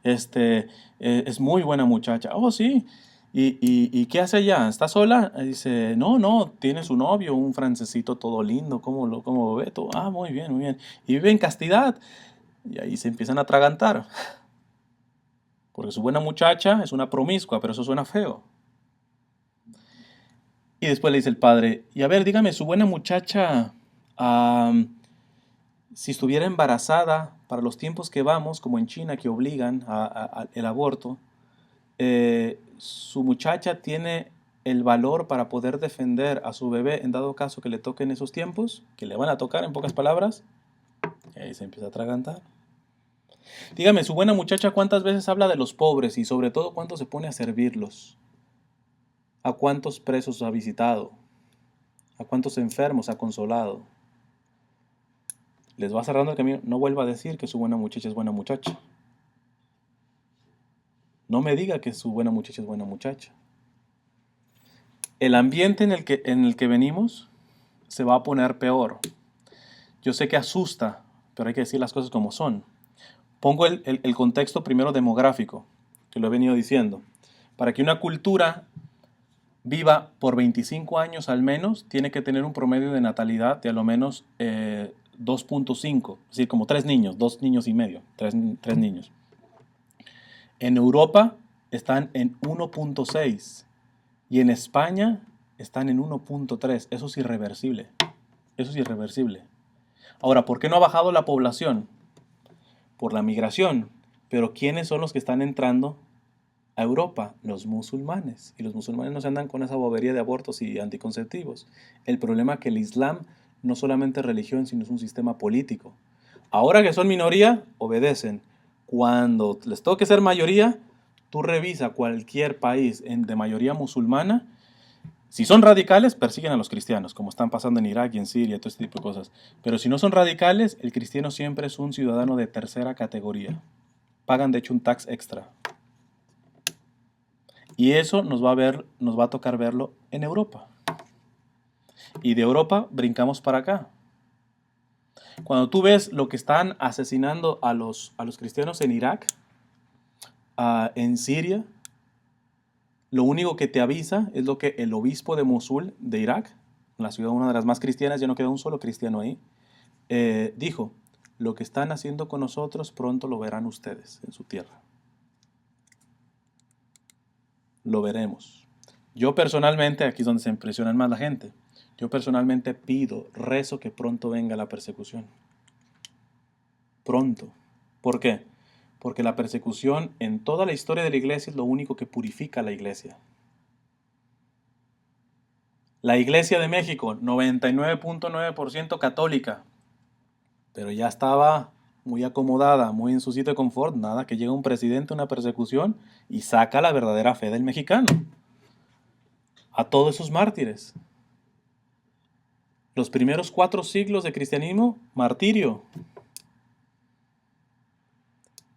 Es muy buena muchacha. Oh, sí. ¿Y qué hace allá? ¿Está sola? Dice, no, tiene su novio, un francesito todo lindo. ¿Cómo ve tú? Ah, muy bien, muy bien. ¿Y vive en castidad? Y ahí se empiezan a atragantar. Porque su buena muchacha es una promiscua, pero eso suena feo. Y después le dice el padre, y a ver, dígame, su buena muchacha, si estuviera embarazada, para los tiempos que vamos, como en China, que obligan el aborto, su muchacha tiene el valor para poder defender a su bebé en dado caso que le toquen esos tiempos, que le van a tocar en pocas palabras, y ahí se empieza a atragantar. Dígame, su buena muchacha, ¿cuántas veces habla de los pobres y sobre todo cuánto se pone a servirlos? ¿A cuántos presos ha visitado? ¿A cuántos enfermos ha consolado? Les va cerrando el camino. No vuelva a decir que su buena muchacha es buena muchacha. No me diga que su buena muchacha es buena muchacha. El ambiente en el que venimos se va a poner peor. Yo sé que asusta, pero hay que decir las cosas como son. Pongo el contexto primero demográfico, que lo he venido diciendo. Para que una cultura viva por 25 años al menos, tiene que tener un promedio de natalidad de a lo menos 2.5, es decir, como 3 niños, 2 niños y medio, 3 niños. En Europa están en 1.6 y en España están en 1.3. Eso es irreversible. Eso es irreversible. Ahora, ¿por qué no ha bajado la población? Por la migración. Pero ¿quiénes son los que están entrando a Europa? Los musulmanes. Y los musulmanes no se andan con esa bobería de abortos y anticonceptivos. El problema es que el Islam no solamente es religión, sino es un sistema político. Ahora que son minoría, obedecen. Cuando les toque ser mayoría, Tú revisa cualquier país de mayoría musulmana. Si son radicales, persiguen a los cristianos, como están pasando en Irak y en Siria, todo este tipo de cosas. Pero si no son radicales, el cristiano siempre es un ciudadano de tercera categoría. Pagan, de hecho, un tax extra. Y eso nos va a tocar verlo en Europa. Y de Europa brincamos para acá. Cuando tú ves lo que están asesinando a los cristianos en Irak, en Siria, lo único que te avisa es lo que el obispo de Mosul, de Irak, la ciudad una de las más cristianas, ya no queda un solo cristiano ahí, dijo: lo que están haciendo con nosotros pronto lo verán ustedes en su tierra. Lo veremos. Yo personalmente, aquí es donde se impresionan más la gente, yo personalmente pido, rezo que pronto venga la persecución. Pronto. ¿Por qué? Porque la persecución en toda la historia de la iglesia es lo único que purifica a la iglesia. La iglesia de México, 99.9% católica, pero ya estaba muy acomodada, muy en su sitio de confort. Nada, que llega un presidente, una persecución y saca la verdadera fe del mexicano. A todos esos mártires. Los primeros 4 siglos de cristianismo, martirio.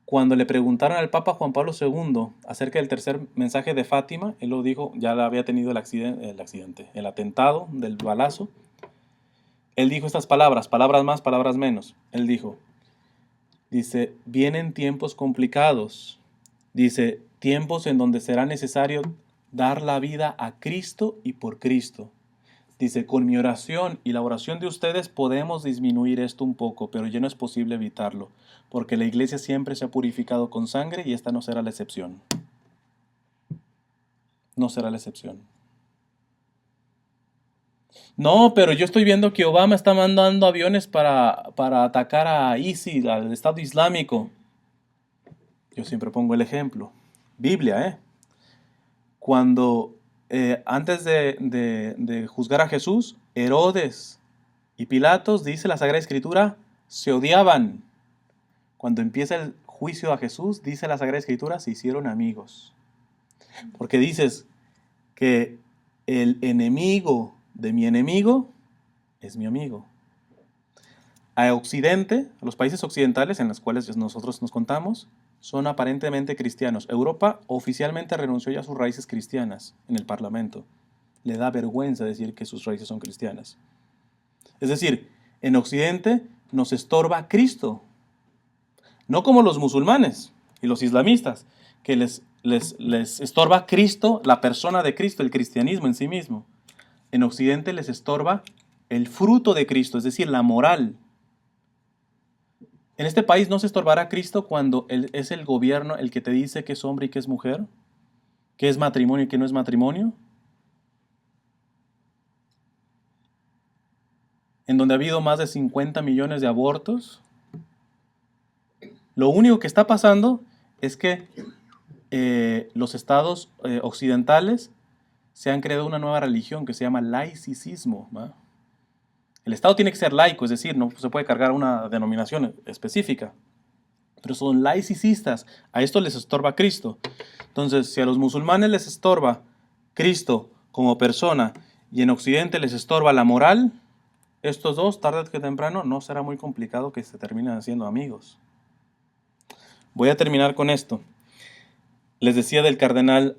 Cuando le preguntaron al Papa Juan Pablo II acerca del tercer mensaje de Fátima, él lo dijo, ya había tenido el atentado del balazo. Él dijo estas palabras más, palabras menos. Él dice, vienen tiempos complicados. Dice, tiempos en donde será necesario dar la vida a Cristo y por Cristo. Dice, con mi oración y la oración de ustedes podemos disminuir esto un poco, pero ya no es posible evitarlo, porque la iglesia siempre se ha purificado con sangre y esta no será la excepción. No será la excepción. No, pero yo estoy viendo que Obama está mandando aviones para atacar a ISIL, al Estado Islámico. Yo siempre pongo el ejemplo. Biblia, ¿eh? Cuando antes de juzgar a Jesús, Herodes y Pilatos, dice la Sagrada Escritura, se odiaban. Cuando empieza el juicio a Jesús, dice la Sagrada Escritura, se hicieron amigos. Porque dices que el enemigo de mi enemigo es mi amigo. A Occidente, a los países occidentales en los cuales nosotros nos contamos, son aparentemente cristianos. Europa oficialmente renunció ya a sus raíces cristianas en el Parlamento. Le da vergüenza decir que sus raíces son cristianas. Es decir, en Occidente nos estorba Cristo. No como los musulmanes y los islamistas, que les estorba Cristo, la persona de Cristo, el cristianismo en sí mismo. En Occidente les estorba el fruto de Cristo, es decir, la moral. En este país no se estorbará Cristo cuando es el gobierno el que te dice qué es hombre y qué es mujer, qué es matrimonio y qué no es matrimonio. En donde ha habido más de 50 millones de abortos. Lo único que está pasando es que los estados occidentales se han creado una nueva religión que se llama laicismo, ¿va? El Estado tiene que ser laico, es decir, no se puede cargar una denominación específica. Pero son laicistas. A esto les estorba Cristo. Entonces, si a los musulmanes les estorba Cristo como persona y en Occidente les estorba la moral, estos dos, tarde que temprano, no será muy complicado que se terminen haciendo amigos. Voy a terminar con esto. Les decía del cardenal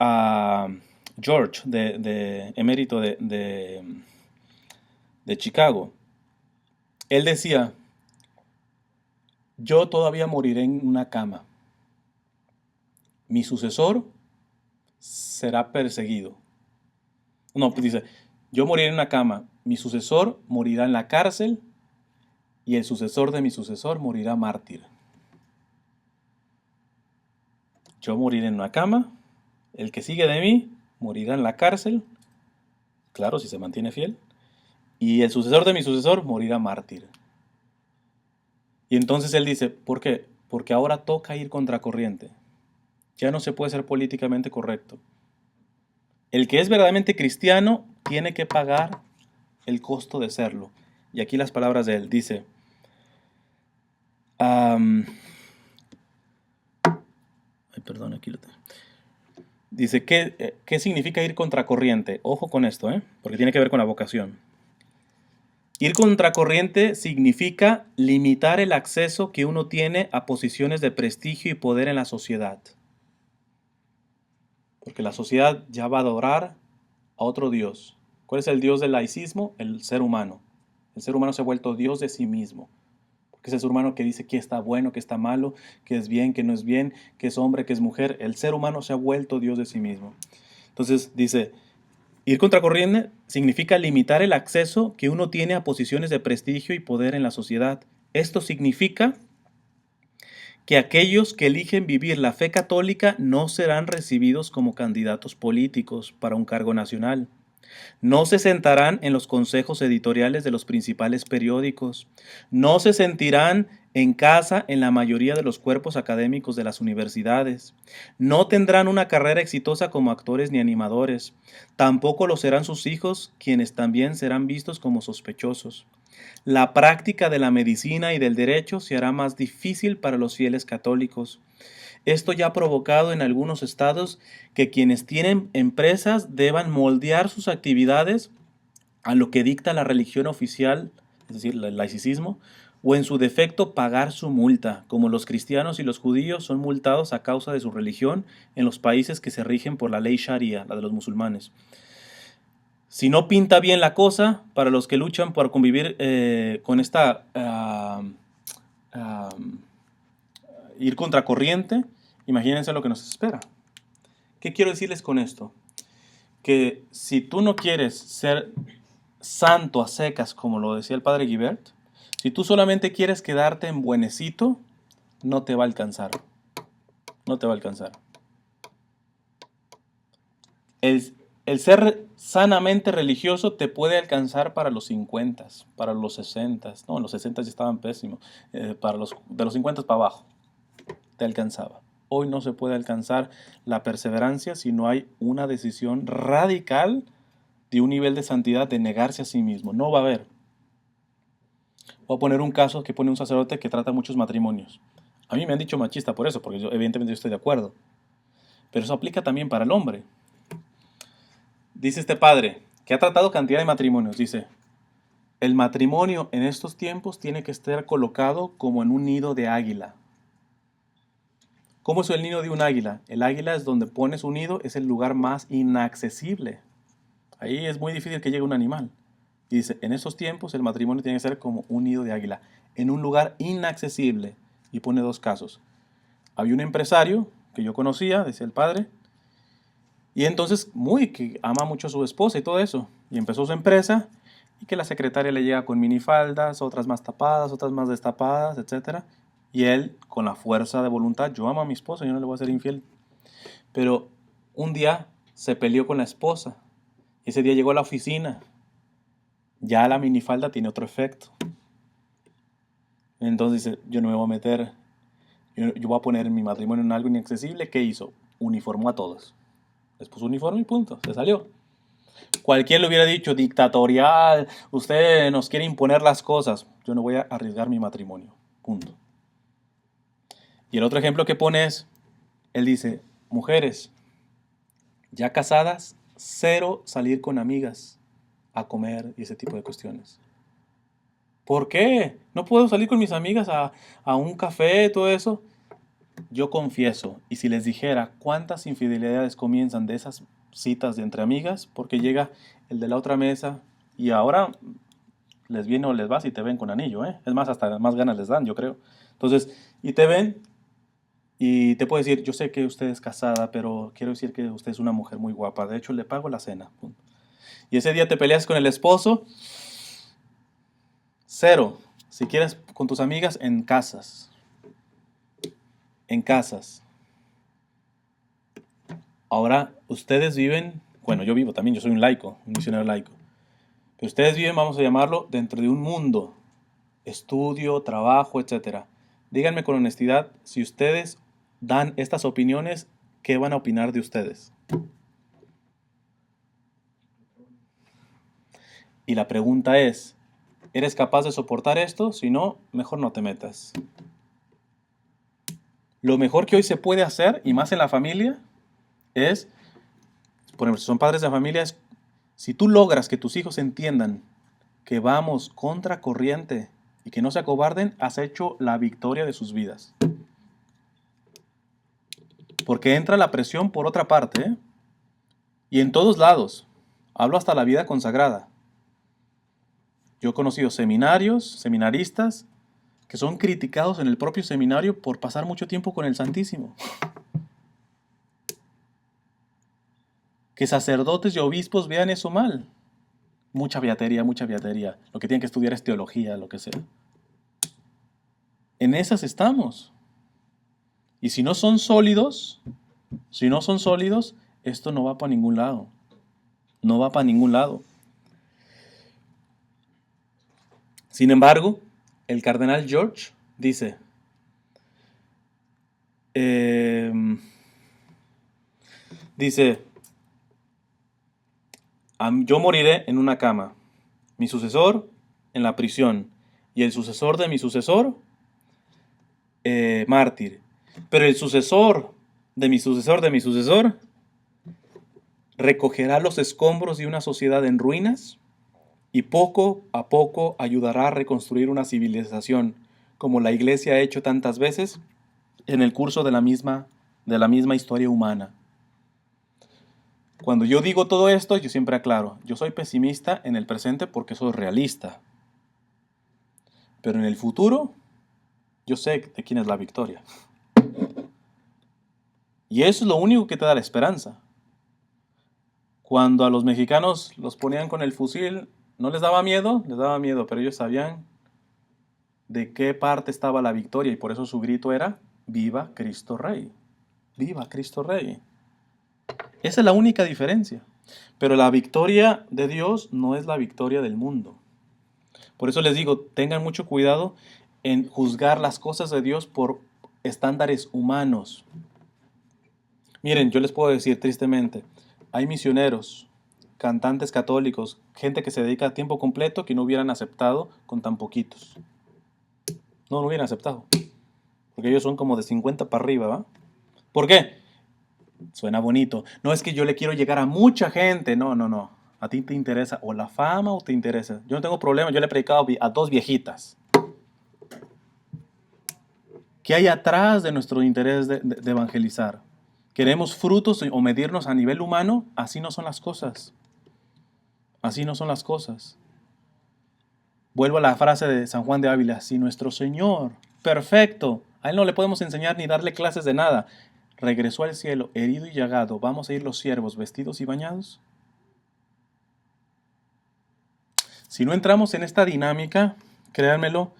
George, emérito de Chicago. Él decía, yo todavía moriré en una cama. Mi sucesor será perseguido. No, pues dice, yo moriré en una cama, mi sucesor morirá en la cárcel y el sucesor de mi sucesor morirá mártir. Yo moriré en una cama, el que sigue de mí morirá en la cárcel, claro, si se mantiene fiel, y el sucesor de mi sucesor morirá mártir. Y entonces él dice, ¿por qué? Porque ahora toca ir contracorriente. Ya no se puede ser políticamente correcto. El que es verdaderamente cristiano tiene que pagar el costo de serlo. Y aquí las palabras de él. Dice, perdón, aquí lo tengo. Dice, ¿qué significa ir contracorriente? Ojo con esto, porque tiene que ver con la vocación. Ir contracorriente significa limitar el acceso que uno tiene a posiciones de prestigio y poder en la sociedad. Porque la sociedad ya va a adorar a otro Dios. ¿Cuál es el Dios del laicismo? El ser humano. El ser humano se ha vuelto Dios de sí mismo. Porque es el ser humano que dice qué está bueno, qué está malo, qué es bien, qué no es bien, qué es hombre, qué es mujer. El ser humano se ha vuelto Dios de sí mismo. Entonces dice, ir contracorriente significa limitar el acceso que uno tiene a posiciones de prestigio y poder en la sociedad. Esto significa que aquellos que eligen vivir la fe católica no serán recibidos como candidatos políticos para un cargo nacional. No se sentarán en los consejos editoriales de los principales periódicos. No se sentirán en casa en la mayoría de los cuerpos académicos de las universidades. No tendrán una carrera exitosa como actores ni animadores. Tampoco lo serán sus hijos, quienes también serán vistos como sospechosos. La práctica de la medicina y del derecho se hará más difícil para los fieles católicos. Esto ya ha provocado en algunos estados que quienes tienen empresas deban moldear sus actividades a lo que dicta la religión oficial, es decir, el laicismo, o en su defecto pagar su multa, como los cristianos y los judíos son multados a causa de su religión en los países que se rigen por la ley sharia, la de los musulmanes. Si no pinta bien la cosa, para los que luchan por convivir con esta ir contracorriente, imagínense lo que nos espera. ¿Qué quiero decirles con esto? Que si tú no quieres ser santo a secas, como lo decía el padre Guibert, si tú solamente quieres quedarte en buenecito, no te va a alcanzar. No te va a alcanzar. El ser sanamente religioso te puede alcanzar para los 50, para los 60. No, los 60 ya estaban pésimos. De los 50 para abajo te alcanzaba. Hoy no se puede alcanzar la perseverancia si no hay una decisión radical de un nivel de santidad de negarse a sí mismo. No va a haber. Voy a poner un caso que pone un sacerdote que trata muchos matrimonios. A mí me han dicho machista por eso, porque yo evidentemente estoy de acuerdo. Pero eso aplica también para el hombre. Dice este padre, que ha tratado cantidad de matrimonios, dice, el matrimonio en estos tiempos tiene que estar colocado como en un nido de águila. ¿Cómo es el nido de un águila? El águila es donde pone su nido, es el lugar más inaccesible. Ahí es muy difícil que llegue un animal. Y dice, en estos tiempos el matrimonio tiene que ser como un nido de águila, en un lugar inaccesible. Y pone dos casos. Había un empresario que yo conocía, decía el padre, y entonces que ama mucho a su esposa y todo eso. Y empezó su empresa y que la secretaria le llega con minifaldas, otras más tapadas, otras más destapadas, etc. Y él, con la fuerza de voluntad, yo amo a mi esposa, yo no le voy a ser infiel. Pero un día se peleó con la esposa. Ese día llegó a la oficina. Ya la minifalda tiene otro efecto. Entonces dice, yo no me voy a meter, yo voy a poner mi matrimonio en algo inaccesible. ¿Qué hizo? Uniformó a todos. Les puso uniforme y punto, se salió. Cualquiera le hubiera dicho, dictatorial, usted nos quiere imponer las cosas. Yo no voy a arriesgar mi matrimonio, punto. Y el otro ejemplo que pone es, él dice, mujeres, ya casadas, cero salir con amigas a comer y ese tipo de cuestiones. ¿Por qué? ¿No puedo salir con mis amigas a un café, todo eso? Yo confieso, y si les dijera cuántas infidelidades comienzan de esas citas de entre amigas, porque llega el de la otra mesa y ahora les viene o les vas y te ven con anillo, ¿eh? Es más, hasta más ganas les dan, yo creo. Entonces, y te ven y te puede decir, yo sé que usted es casada, pero quiero decir que usted es una mujer muy guapa, de hecho le pago la cena. Y ese día te peleas con el esposo, cero. Si quieres con tus amigas, en casas. En casas. Ahora, ustedes viven, bueno, yo vivo también, yo soy un laico, un misionero laico. Pero ustedes viven, vamos a llamarlo, dentro de un mundo. Estudio, trabajo, etc. Díganme con honestidad, si ustedes dan estas opiniones, ¿qué van a opinar de ustedes? Y la pregunta es, ¿eres capaz de soportar esto? Si no, mejor no te metas. Lo mejor que hoy se puede hacer, y más en la familia, es por ejemplo, si son padres de familia, si tú logras que tus hijos entiendan que vamos contra corriente y que no se acobarden, has hecho la victoria de sus vidas. Porque entra la presión por otra parte, ¿eh? Y en todos lados. Hablo hasta la vida consagrada. Yo he conocido seminaristas, que son criticados en el propio seminario por pasar mucho tiempo con el Santísimo. Que sacerdotes y obispos vean eso mal. Mucha beatería, mucha beatería. Lo que tienen que estudiar es teología, lo que sea. En esas estamos. Y si no son sólidos, esto no va para ningún lado. No va para ningún lado. Sin embargo, el cardenal George dice, yo moriré en una cama, mi sucesor en la prisión, y el sucesor de mi sucesor, mártir. Pero el sucesor de mi sucesor de mi sucesor recogerá los escombros de una sociedad en ruinas y poco a poco ayudará a reconstruir una civilización, como la Iglesia ha hecho tantas veces en el curso de la misma historia humana. Cuando yo digo todo esto, yo siempre aclaro, yo soy pesimista en el presente porque soy realista. Pero en el futuro, yo sé de quién es la victoria. Y eso es lo único que te da la esperanza. Cuando a los mexicanos los ponían con el fusil, ¿no les daba miedo? Les daba miedo, pero ellos sabían de qué parte estaba la victoria y por eso su grito era, ¡Viva Cristo Rey! ¡Viva Cristo Rey! Esa es la única diferencia. Pero la victoria de Dios no es la victoria del mundo. Por eso les digo, tengan mucho cuidado en juzgar las cosas de Dios por estándares humanos. Miren, yo les puedo decir tristemente, hay misioneros, cantantes católicos, gente que se dedica a tiempo completo que no hubieran aceptado con tan poquitos. No hubieran aceptado. Porque ellos son como de 50 para arriba, ¿va? ¿Por qué? Suena bonito. No es que yo le quiero llegar a mucha gente. No. A ti te interesa o la fama o te interesa. Yo no tengo problema. Yo le he predicado a 2 viejitas. ¿Qué hay atrás de nuestro interés de evangelizar? ¿Queremos frutos o medirnos a nivel humano? Así no son las cosas. Así no son las cosas. Vuelvo a la frase de San Juan de Ávila. Si nuestro Señor, perfecto, a Él no le podemos enseñar ni darle clases de nada, regresó al cielo herido y llagado, ¿vamos a ir los siervos vestidos y bañados? Si no entramos en esta dinámica, créanmelo,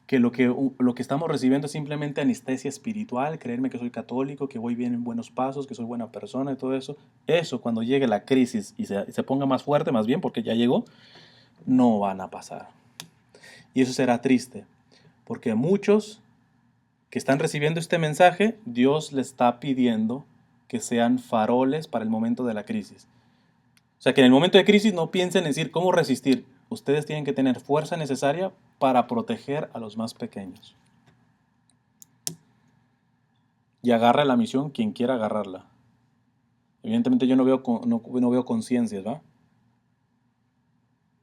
que lo que estamos recibiendo es simplemente anestesia espiritual, creerme que soy católico, que voy bien en buenos pasos, que soy buena persona y todo eso. Eso cuando llegue la crisis y se ponga más fuerte, más bien porque ya llegó, no van a pasar. Y eso será triste, porque muchos que están recibiendo este mensaje, Dios les está pidiendo que sean faroles para el momento de la crisis. O sea, que en el momento de crisis no piensen en decir cómo resistir. Ustedes tienen que tener fuerza necesaria para proteger a los más pequeños. Y agarre la misión quien quiera agarrarla. Evidentemente yo no veo conciencias, ¿va?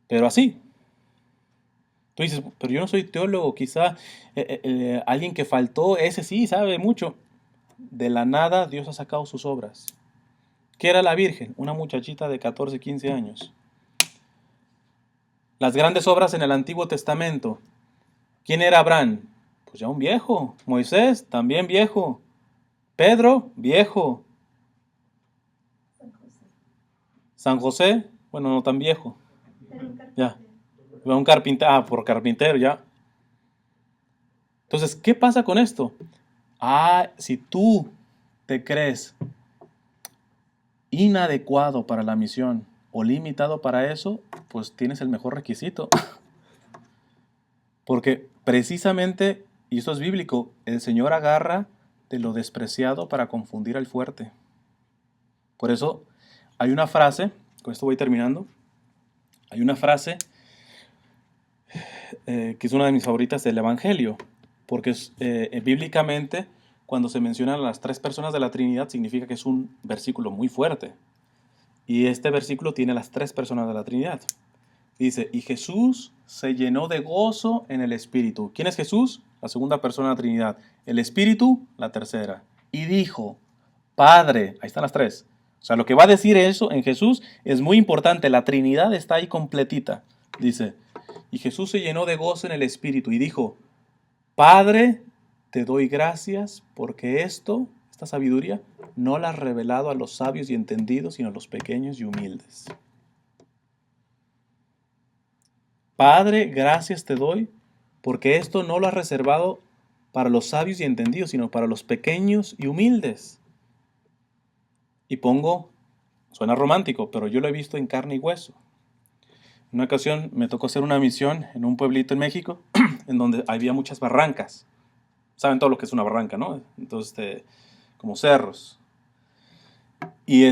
Pero así. Tú dices, pero yo no soy teólogo, quizá alguien que faltó, ese sí sabe mucho. De la nada Dios ha sacado sus obras. ¿Qué era la Virgen? Una muchachita de 14, 15 años. Las grandes obras en el Antiguo Testamento. ¿Quién era Abraham? Pues ya un viejo. Moisés, también viejo. Pedro, viejo. San José, bueno, no tan viejo. Ya. Un carpintero, por carpintero, ya. Entonces, ¿qué pasa con esto? Si tú te crees inadecuado para la misión o limitado para eso, pues tienes el mejor requisito. Porque precisamente, y esto es bíblico, el Señor agarra de lo despreciado para confundir al fuerte. Por eso hay una frase, con esto voy terminando, hay una frase que es una de mis favoritas del Evangelio, porque bíblicamente cuando se mencionan las 3 personas de la Trinidad significa que es un versículo muy fuerte. Y este versículo tiene las tres personas de la Trinidad. Dice, y Jesús se llenó de gozo en el Espíritu. ¿Quién es Jesús? La segunda persona de la Trinidad. El Espíritu, la tercera. Y dijo, Padre, ahí están las tres. O sea, lo que va a decir eso en Jesús es muy importante. La Trinidad está ahí completita. Dice, y Jesús se llenó de gozo en el Espíritu y dijo, Padre, te doy gracias porque esta sabiduría, no la has revelado a los sabios y entendidos, sino a los pequeños y humildes. Padre, gracias te doy porque esto no lo has reservado para los sabios y entendidos, sino para los pequeños y humildes. Y suena romántico, pero yo lo he visto en carne y hueso. En una ocasión me tocó hacer una misión en un pueblito en México, en donde había muchas barrancas. Saben todo lo que es una barranca, ¿no? Entonces, como cerros. Y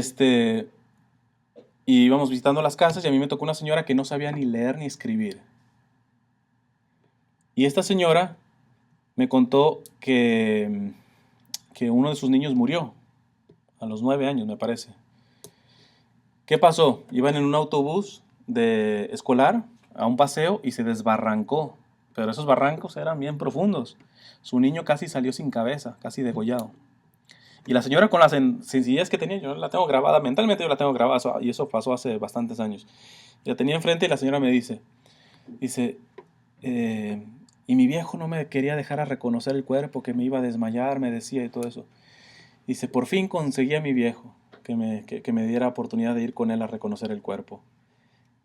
y íbamos visitando las casas y a mí me tocó una señora que no sabía ni leer ni escribir. Y esta señora me contó que uno de sus niños murió, a los 9 años me parece. ¿Qué pasó? Iban en un autobús escolar a un paseo y se desbarrancó. Pero esos barrancos eran bien profundos. Su niño casi salió sin cabeza, casi degollado. Y la señora con la sencillez que tenía, yo la tengo grabada, mentalmente yo la tengo grabada, y eso pasó hace bastantes años. La tenía enfrente y la señora me dice, y mi viejo no me quería dejar a reconocer el cuerpo, que me iba a desmayar, me decía y todo eso. Dice, por fin conseguí a mi viejo que me diera oportunidad de ir con él a reconocer el cuerpo.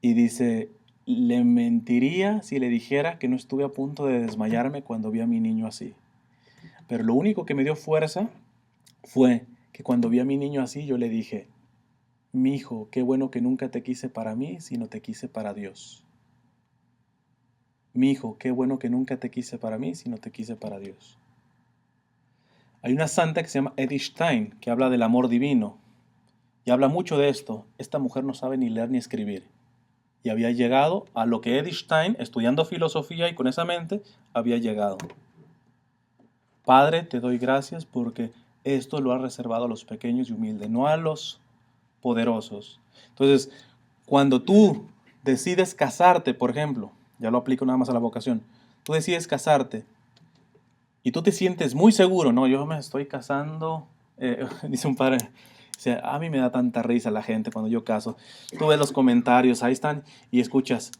Y dice, le mentiría si le dijera que no estuve a punto de desmayarme cuando vi a mi niño así. Pero lo único que me dio fuerza fue que cuando vi a mi niño así, yo le dije, mi hijo, qué bueno que nunca te quise para mí, sino te quise para Dios. Mi hijo, qué bueno que nunca te quise para mí, sino te quise para Dios. Hay una santa que se llama Edith Stein, que habla del amor divino. Y habla mucho de esto. Esta mujer no sabe ni leer ni escribir. Y había llegado a lo que Edith Stein, estudiando filosofía y con esa mente, había llegado. Padre, te doy gracias porque esto lo has reservado a los pequeños y humildes, no a los poderosos. Entonces, cuando tú decides casarte, por ejemplo, ya lo aplico nada más a la vocación, tú decides casarte y tú te sientes muy seguro, no, yo me estoy casando, dice un padre, dice, a mí me da tanta risa la gente cuando yo caso. Tú ves los comentarios, ahí están, y escuchas,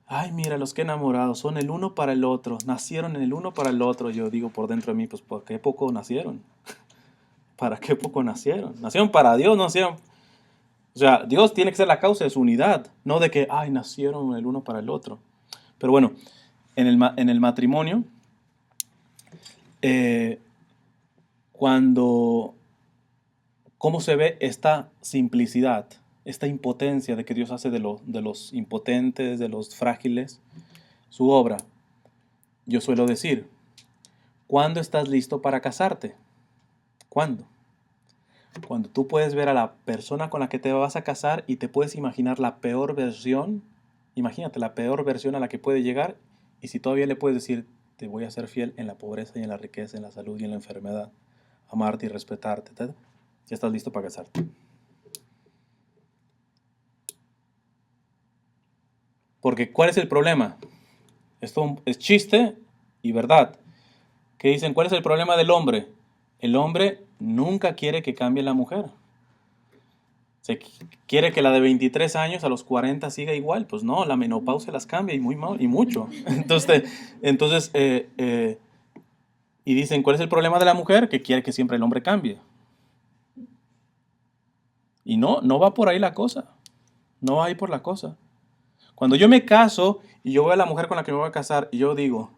ay, mira, los que enamorados son el uno para el otro, nacieron en el uno para el otro. Yo digo por dentro de mí, pues, ¿por qué poco nacieron? ¿Para qué poco nacieron? Nacieron para Dios, no nacieron. O sea, Dios tiene que ser la causa de su unidad, no de que, ay, nacieron el uno para el otro. Pero bueno, en el matrimonio, ¿cómo se ve esta simplicidad, esta impotencia de que Dios hace de los impotentes, de los frágiles, su obra? Yo suelo decir, ¿cuándo estás listo para casarte? ¿Cuándo? Cuando tú puedes ver a la persona con la que te vas a casar y te puedes imaginar la peor versión, imagínate la peor versión a la que puede llegar, y si todavía le puedes decir, te voy a ser fiel en la pobreza y en la riqueza, en la salud y en la enfermedad, amarte y respetarte, ya estás listo para casarte. Porque ¿cuál es el problema? Esto es chiste y verdad. ¿Qué dicen? ¿Cuál es el problema del hombre? El hombre nunca quiere que cambie la mujer. Se quiere que la de 23 años a los 40 siga igual. Pues no, la menopausia las cambia y muy mal, y mucho. Entonces y dicen, ¿cuál es el problema de la mujer? Que quiere que siempre el hombre cambie. Y no va por ahí la cosa. No va ahí por la cosa. Cuando yo me caso y yo veo a la mujer con la que me voy a casar y yo digo,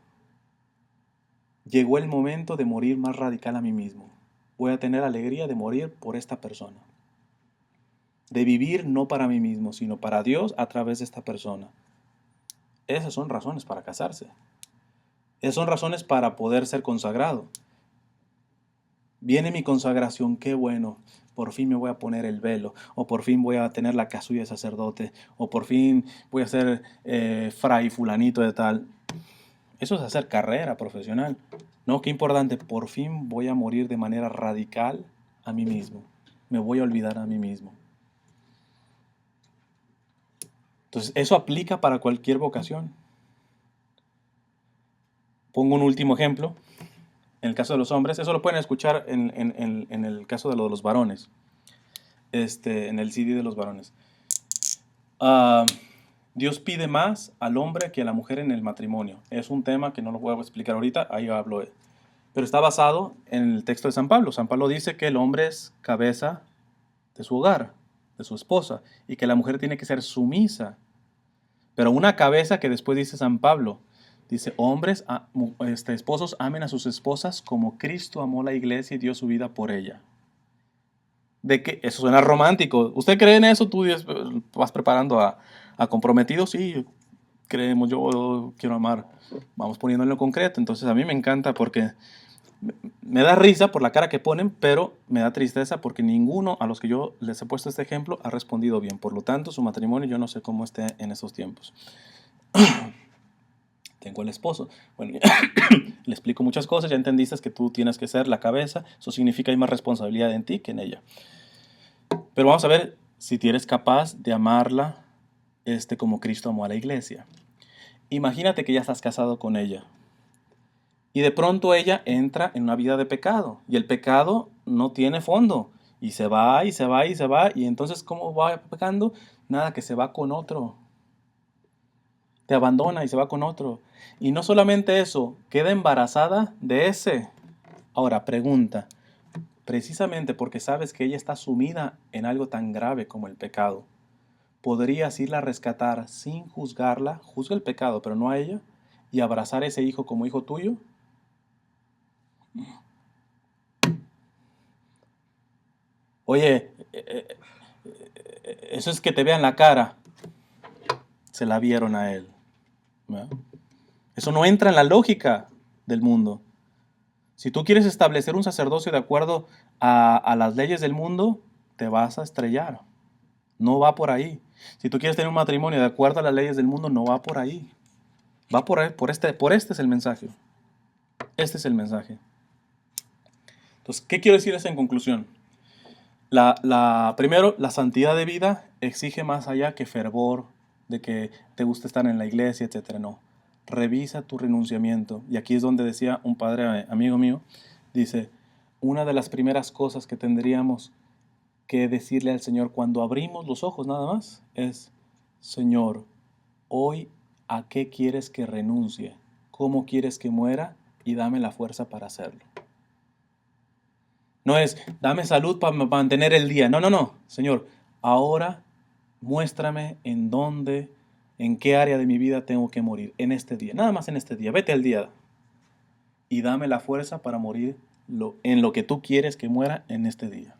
llegó el momento de morir más radical a mí mismo. Voy a tener alegría de morir por esta persona. De vivir no para mí mismo, sino para Dios a través de esta persona. Esas son razones para casarse. Esas son razones para poder ser consagrado. Viene mi consagración, qué bueno. Por fin me voy a poner el velo, o por fin voy a tener la casulla de sacerdote, o por fin voy a ser fray fulanito de tal. Eso es hacer carrera profesional. No, qué importante, por fin voy a morir de manera radical a mí mismo. Me voy a olvidar a mí mismo. Entonces, eso aplica para cualquier vocación. Pongo un último ejemplo. En el caso de los hombres, eso lo pueden escuchar en el caso de los varones, en el CD de los varones. Ah, Dios pide más al hombre que a la mujer en el matrimonio. Es un tema que no lo voy a explicar ahorita, ahí hablo. Pero está basado en el texto de San Pablo. San Pablo dice que el hombre es cabeza de su hogar, de su esposa, y que la mujer tiene que ser sumisa. Pero una cabeza que después dice San Pablo, dice, hombres, esposos, amen a sus esposas como Cristo amó la iglesia y dio su vida por ella. De que eso suena romántico. ¿Usted cree en eso? ¿Tú vas preparando a comprometidos? Sí, creemos, yo quiero amar. Vamos poniéndolo en concreto. Entonces a mí me encanta porque me da risa por la cara que ponen, pero me da tristeza porque ninguno a los que yo les he puesto este ejemplo ha respondido bien. Por lo tanto, su matrimonio yo no sé cómo esté en esos tiempos. Tengo el esposo. Bueno, le explico muchas cosas, ya entendiste que tú tienes que ser la cabeza, eso significa que hay más responsabilidad en ti que en ella. Pero vamos a ver si tú eres capaz de amarla como Cristo amó a la iglesia. Imagínate que ya estás casado con ella y de pronto ella entra en una vida de pecado y el pecado no tiene fondo y se va y se va y se va y entonces ¿cómo va pecando? Nada, que se va con otro. Te abandona y se va con otro. Y no solamente eso, queda embarazada de ese. Ahora, pregunta, precisamente porque sabes que ella está sumida en algo tan grave como el pecado, ¿podrías irla a rescatar sin juzgarla? Juzga el pecado, pero no a ella, y abrazar a ese hijo como hijo tuyo. Oye, eso es que te vean la cara. Se la vieron a él. ¿Verdad? Eso no entra en la lógica del mundo. Si tú quieres establecer un sacerdocio de acuerdo a las leyes del mundo, te vas a estrellar. No va por ahí. Si tú quieres tener un matrimonio de acuerdo a las leyes del mundo, no va por ahí. Va por ahí, por este es el mensaje. Este es el mensaje. Entonces, ¿qué quiero decirles en conclusión? Primero, la santidad de vida exige más allá que fervor, de que te gusta estar en la iglesia, etc. No. Revisa tu renunciamiento. Y aquí es donde decía un padre amigo mío, dice, una de las primeras cosas que tendríamos que decirle al Señor cuando abrimos los ojos nada más es, Señor, hoy ¿a qué quieres que renuncie? ¿Cómo quieres que muera? Y dame la fuerza para hacerlo. No es, dame salud para mantener el día. No, no, no. Señor, ahora muéstrame en dónde, en qué área de mi vida tengo que morir. En este día. Nada más en este día. Vete al día. Y dame la fuerza para morir en lo que tú quieres que muera en este día.